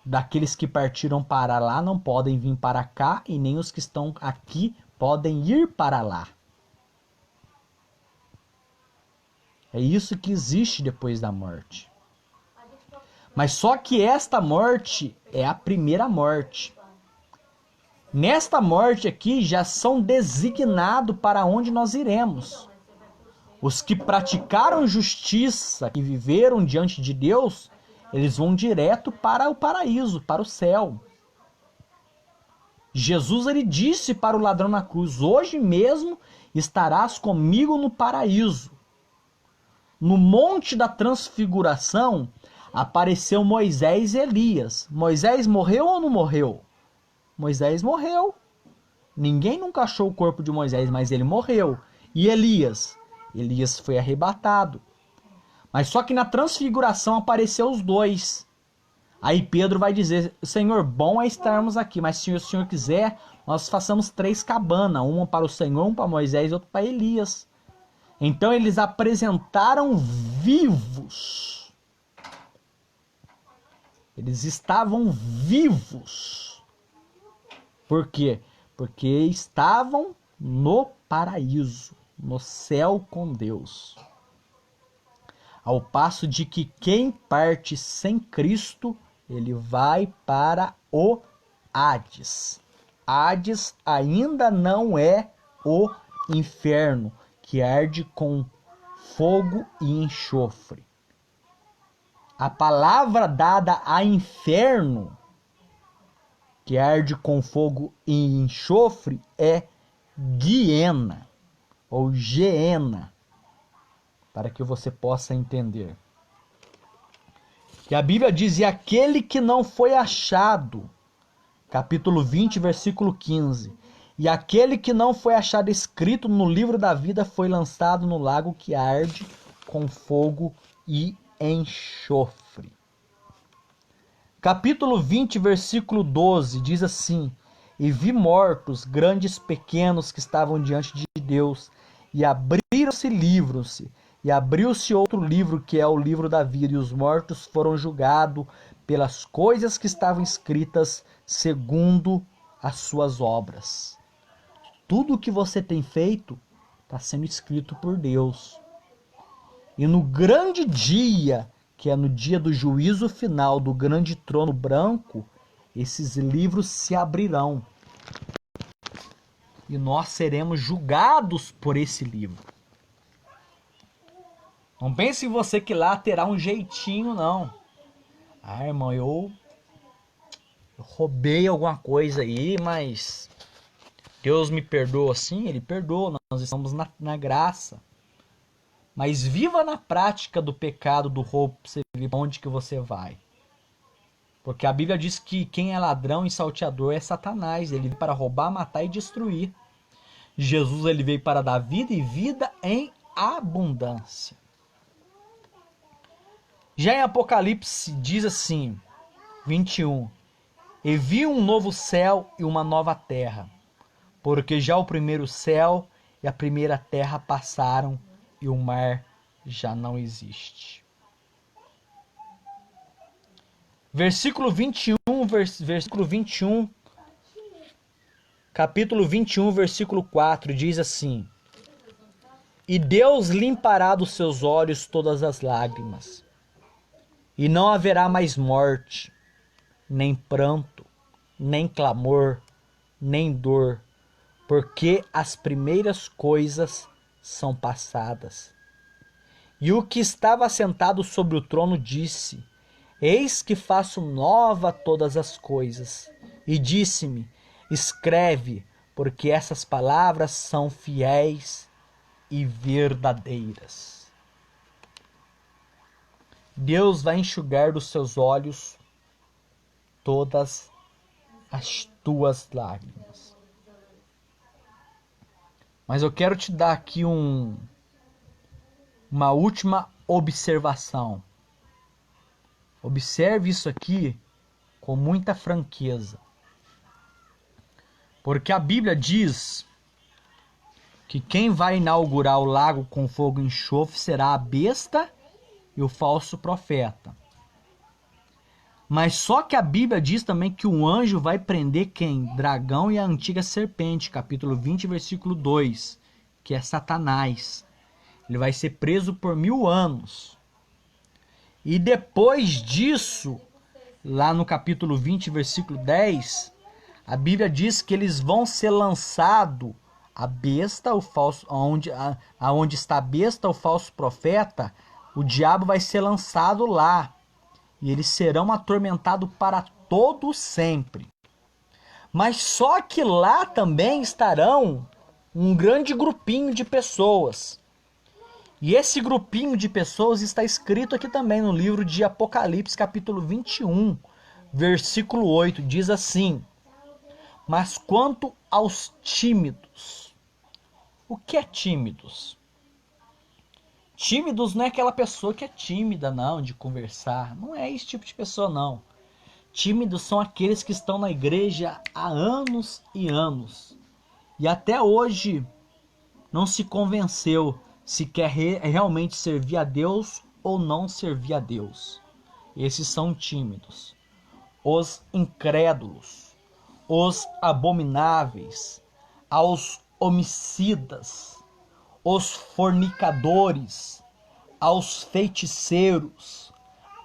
Daqueles que partiram para lá não podem vir para cá, e nem os que estão aqui podem ir para lá. É isso que existe depois da morte. Mas só que esta morte é a primeira morte. Nesta morte aqui já são designados para onde nós iremos. Os que praticaram justiça, que viveram diante de Deus, eles vão direto para o paraíso, para o céu. Jesus ele disse para o ladrão na cruz: hoje mesmo estarás comigo no paraíso. No Monte da Transfiguração apareceu Moisés e Elias. Moisés morreu ou não morreu? Moisés morreu. Ninguém nunca achou o corpo de Moisés, mas ele morreu. E Elias? Elias foi arrebatado. Mas só que na transfiguração apareceu os dois. Aí Pedro vai dizer: Senhor, bom é estarmos aqui, mas se o Senhor quiser, nós façamos 3 cabanas, uma para o Senhor, uma para Moisés e outra para Elias. Então eles apresentaram vivos. Eles estavam vivos. Por quê? Porque estavam no paraíso, no céu com Deus. Ao passo de que quem parte sem Cristo, ele vai para o Hades. Hades ainda não é o inferno, que arde com fogo e enxofre. A palavra dada a inferno, que arde com fogo e enxofre, é Guiena ou Geena, para que você possa entender. Que a Bíblia diz: e aquele que não foi achado, capítulo 20, versículo 15, e aquele que não foi achado escrito no livro da vida foi lançado no lago que arde com fogo e enxofre. Capítulo 20, versículo 12, diz assim: e vi mortos, grandes e pequenos, que estavam diante de Deus, e abriram-se livros, e abriu-se outro livro, que é o livro da vida, e os mortos foram julgados pelas coisas que estavam escritas segundo as suas obras. Tudo o que você tem feito está sendo escrito por Deus. E no grande dia, que é no dia do juízo final, do grande trono branco, esses livros se abrirão. E nós seremos julgados por esse livro. Não pense em você que lá terá um jeitinho, não. Ah, irmão, eu roubei alguma coisa aí, mas Deus me perdoa. Sim, Ele perdoa, nós estamos na graça. Mas viva na prática do pecado, do roubo, para você ver onde que você vai. Porque a Bíblia diz que quem é ladrão e salteador é Satanás. Ele veio para roubar, matar e destruir. Jesus ele veio para dar vida e vida em abundância. Já em Apocalipse diz assim, 21, e vi um novo céu e uma nova terra, porque já o primeiro céu e a primeira terra passaram e o mar já não existe. Versículo 21, versículo 21, capítulo 21, versículo 4, diz assim: e Deus limpará dos seus olhos todas as lágrimas, e não haverá mais morte, nem pranto, nem clamor, nem dor, porque as primeiras coisas são passadas. E o que estava sentado sobre o trono disse: eis que faço nova todas as coisas. E disse-me: Escreve, porque essas palavras são fiéis e verdadeiras. Deus vai enxugar dos seus olhos todas as tuas lágrimas. Mas eu quero te dar aqui uma última observação. Observe isso aqui com muita franqueza. Porque a Bíblia diz que quem vai inaugurar o lago com fogo e enxofre será a besta e o falso profeta. Mas só que a Bíblia diz também que um anjo vai prender quem? Dragão e a antiga serpente, capítulo 20, versículo 2, que é Satanás. Ele vai ser preso por 1000 anos. E depois disso, lá no capítulo 20, versículo 10, a Bíblia diz que eles vão ser lançados, a besta, o falso, aonde está a besta, o falso profeta, o diabo vai ser lançado lá. E eles serão atormentados para todo sempre. Mas só que lá também estarão um grande grupinho de pessoas. E esse grupinho de pessoas está escrito aqui também no livro de Apocalipse, capítulo 21, versículo 8. Diz assim: mas quanto aos tímidos. O que é tímidos? Tímidos não é aquela pessoa que é tímida, não, de conversar. Não é esse tipo de pessoa, não. Tímidos são aqueles que estão na igreja há anos e anos. E até hoje não se convenceu se quer realmente servir a Deus ou não servir a Deus. Esses são tímidos. Os incrédulos, os abomináveis, aos homicidas, os fornicadores, aos feiticeiros,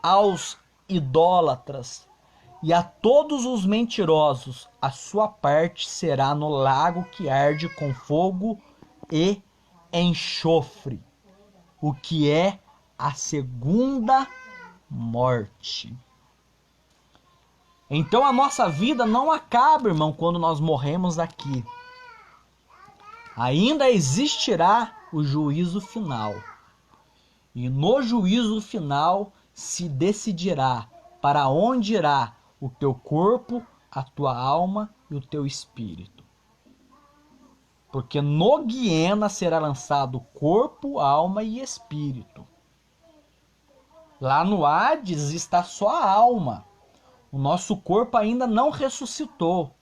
aos idólatras e a todos os mentirosos, a sua parte será no lago que arde com fogo e enxofre, o que é a segunda morte. Então a nossa vida não acaba, irmão, quando nós morremos aqui. Ainda existirá o juízo final. E no juízo final se decidirá para onde irá o teu corpo, a tua alma e o teu espírito. Porque no Guiena será lançado corpo, alma e espírito. Lá no Hades está só a alma. O nosso corpo ainda não ressuscitou.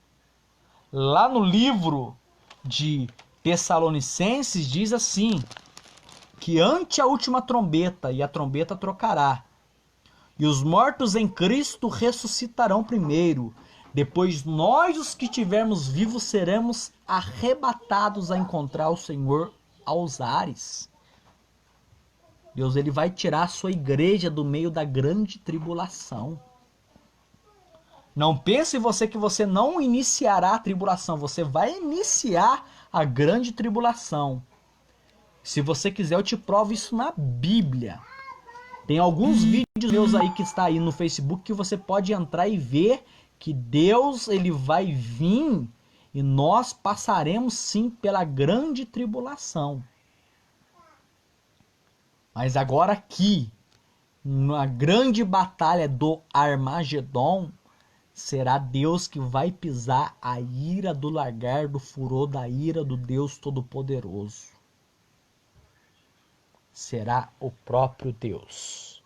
Lá no livro de Tessalonicenses diz assim, que ante a última trombeta, e a trombeta trocará, e os mortos em Cristo ressuscitarão primeiro, depois nós os que tivermos vivos seremos arrebatados a encontrar o Senhor aos ares. Deus, ele vai tirar a sua igreja do meio da grande tribulação. Não pense você que você não iniciará a tribulação, você vai iniciar a grande tribulação. Se você quiser, eu te provo isso na Bíblia. Tem alguns vídeos meus aí que está aí no Facebook que você pode entrar e ver que Deus, ele vai vir e nós passaremos sim pela grande tribulação. Mas agora aqui, na grande batalha do Armagedon, será Deus que vai pisar a ira do lagar, do furor da ira do Deus Todo-Poderoso. Será o próprio Deus.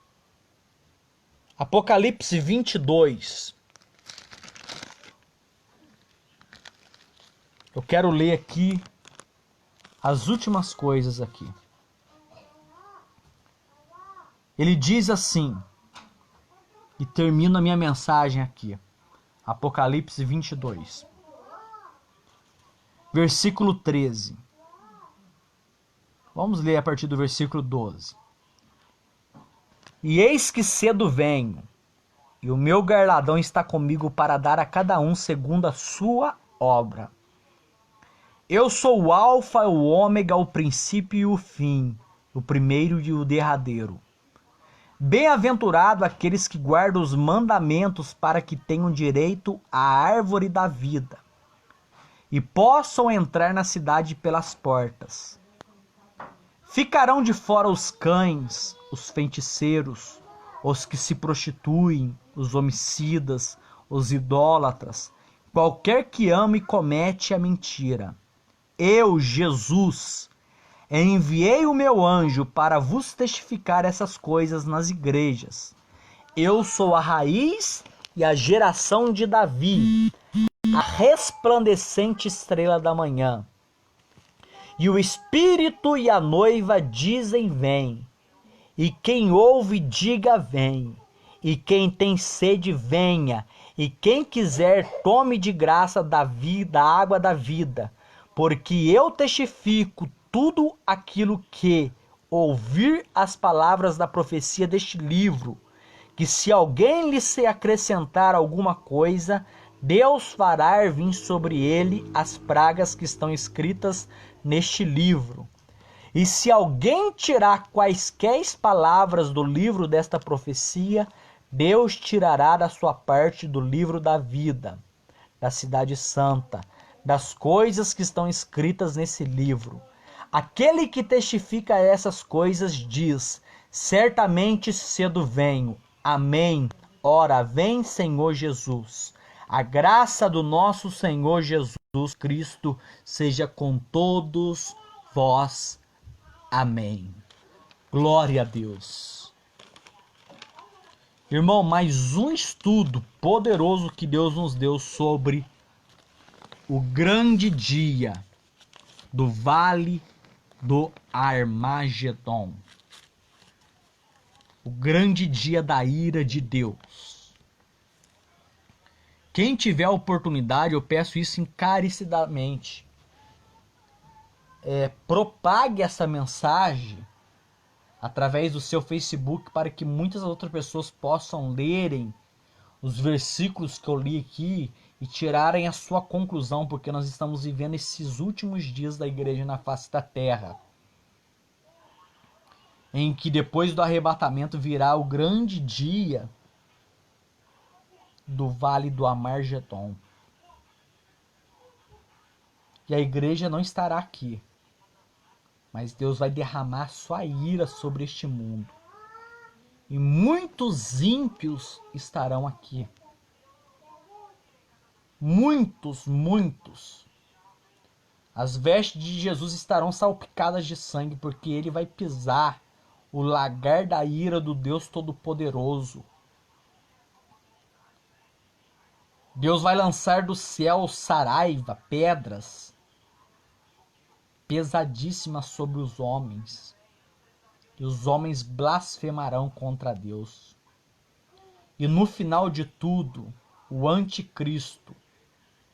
Apocalipse 22. Eu quero ler aqui as últimas coisas aqui. Ele diz assim, e termino a minha mensagem aqui. Apocalipse 22. Versículo 13. Vamos ler a partir do versículo 12. E eis que cedo venho, e o meu galardão está comigo para dar a cada um segundo a sua obra. Eu sou o Alfa, o Ômega, o princípio e o fim, o primeiro e o derradeiro. Bem-aventurado aqueles que guardam os mandamentos para que tenham direito à árvore da vida e possam entrar na cidade pelas portas. Ficarão de fora os cães, os feiticeiros, os que se prostituem, os homicidas, os idólatras, qualquer que ama e comete a mentira. Eu, Jesus, enviei o meu anjo para vos testificar essas coisas nas igrejas. Eu sou a raiz e a geração de Davi, a resplandecente estrela da manhã. E o Espírito e a noiva dizem: vem. E quem ouve, diga: vem. E quem tem sede, venha. E quem quiser, tome de graça da vida, a água da vida. Porque eu testifico tudo aquilo que ouvir as palavras da profecia deste livro, que se alguém lhe se acrescentar alguma coisa, Deus fará vir sobre ele as pragas que estão escritas neste livro. E se alguém tirar quaisquer palavras do livro desta profecia, Deus tirará da sua parte do livro da vida, da cidade santa, das coisas que estão escritas nesse livro. Aquele que testifica essas coisas diz: certamente cedo venho. Amém. Ora, vem, Senhor Jesus. A graça do nosso Senhor Jesus Cristo seja com todos vós. Amém. Glória a Deus. Irmão, mais um estudo poderoso que Deus nos deu sobre o grande dia do Vale do Armagedon. O grande dia da ira de Deus. Quem tiver a oportunidade, eu peço isso encarecidamente. Propague essa mensagem através do seu Facebook para que muitas outras pessoas possam lerem os versículos que eu li aqui e tirarem a sua conclusão, porque nós estamos vivendo esses últimos dias da igreja na face da terra, em que depois do arrebatamento virá o grande dia do Vale do Armagedon. E a igreja não estará aqui, mas Deus vai derramar sua ira sobre este mundo. E muitos ímpios estarão aqui. Muitos. As vestes de Jesus estarão salpicadas de sangue, porque ele vai pisar o lagar da ira do Deus Todo-Poderoso. Deus vai lançar do céu saraiva, pedras pesadíssimas sobre os homens. E os homens blasfemarão contra Deus. E no final de tudo, o anticristo,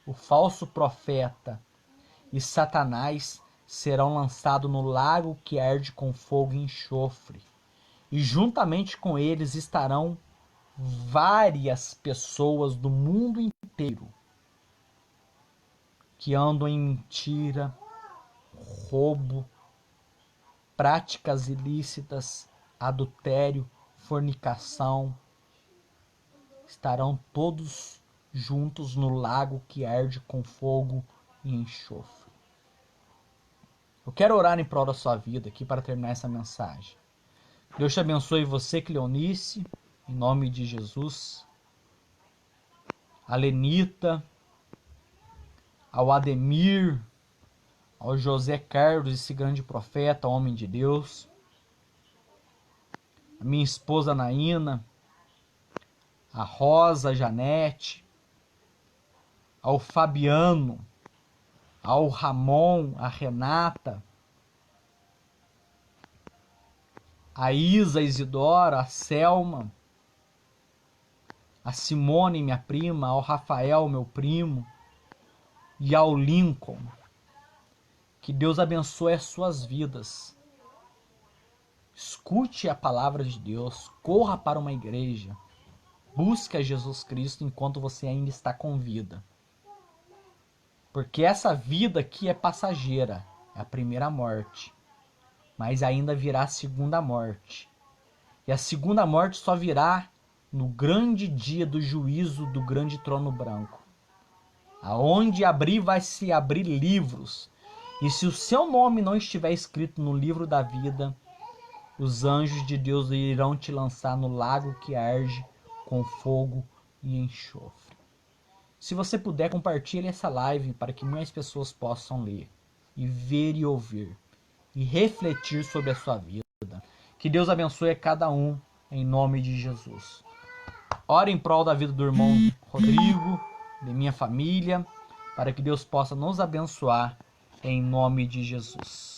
o falso profeta e Satanás serão lançados no lago que arde com fogo e enxofre. E juntamente com eles estarão várias pessoas do mundo inteiro que andam em mentira, roubo, práticas ilícitas, adultério, fornicação. Estarão todos juntos no lago que arde com fogo e enxofre. Eu quero orar em prol da sua vida aqui para terminar essa mensagem. Deus te abençoe você, Cleonice, em nome de Jesus. A Lenita, ao Ademir, ao José Carlos, esse grande profeta, homem de Deus. A minha esposa Naína, a Rosa, a Janete, ao Fabiano, ao Ramon, a Renata, a Isa, a Isidora, a Selma, a Simone, minha prima, ao Rafael, meu primo, e ao Lincoln. Que Deus abençoe as suas vidas. Escute a palavra de Deus, corra para uma igreja, busque a Jesus Cristo enquanto você ainda está com vida. Porque essa vida aqui é passageira, é a primeira morte. Mas ainda virá a segunda morte. E a segunda morte só virá no grande dia do juízo do grande trono branco. Aonde abrir, vai se abrir livros. E se o seu nome não estiver escrito no livro da vida, os anjos de Deus irão te lançar no lago que arde com fogo e enxofre. Se você puder, compartilhe essa live para que mais pessoas possam ler, e ver e ouvir, e refletir sobre a sua vida. Que Deus abençoe a cada um, em nome de Jesus. Ore em prol da vida do irmão Rodrigo, de minha família, para que Deus possa nos abençoar, em nome de Jesus.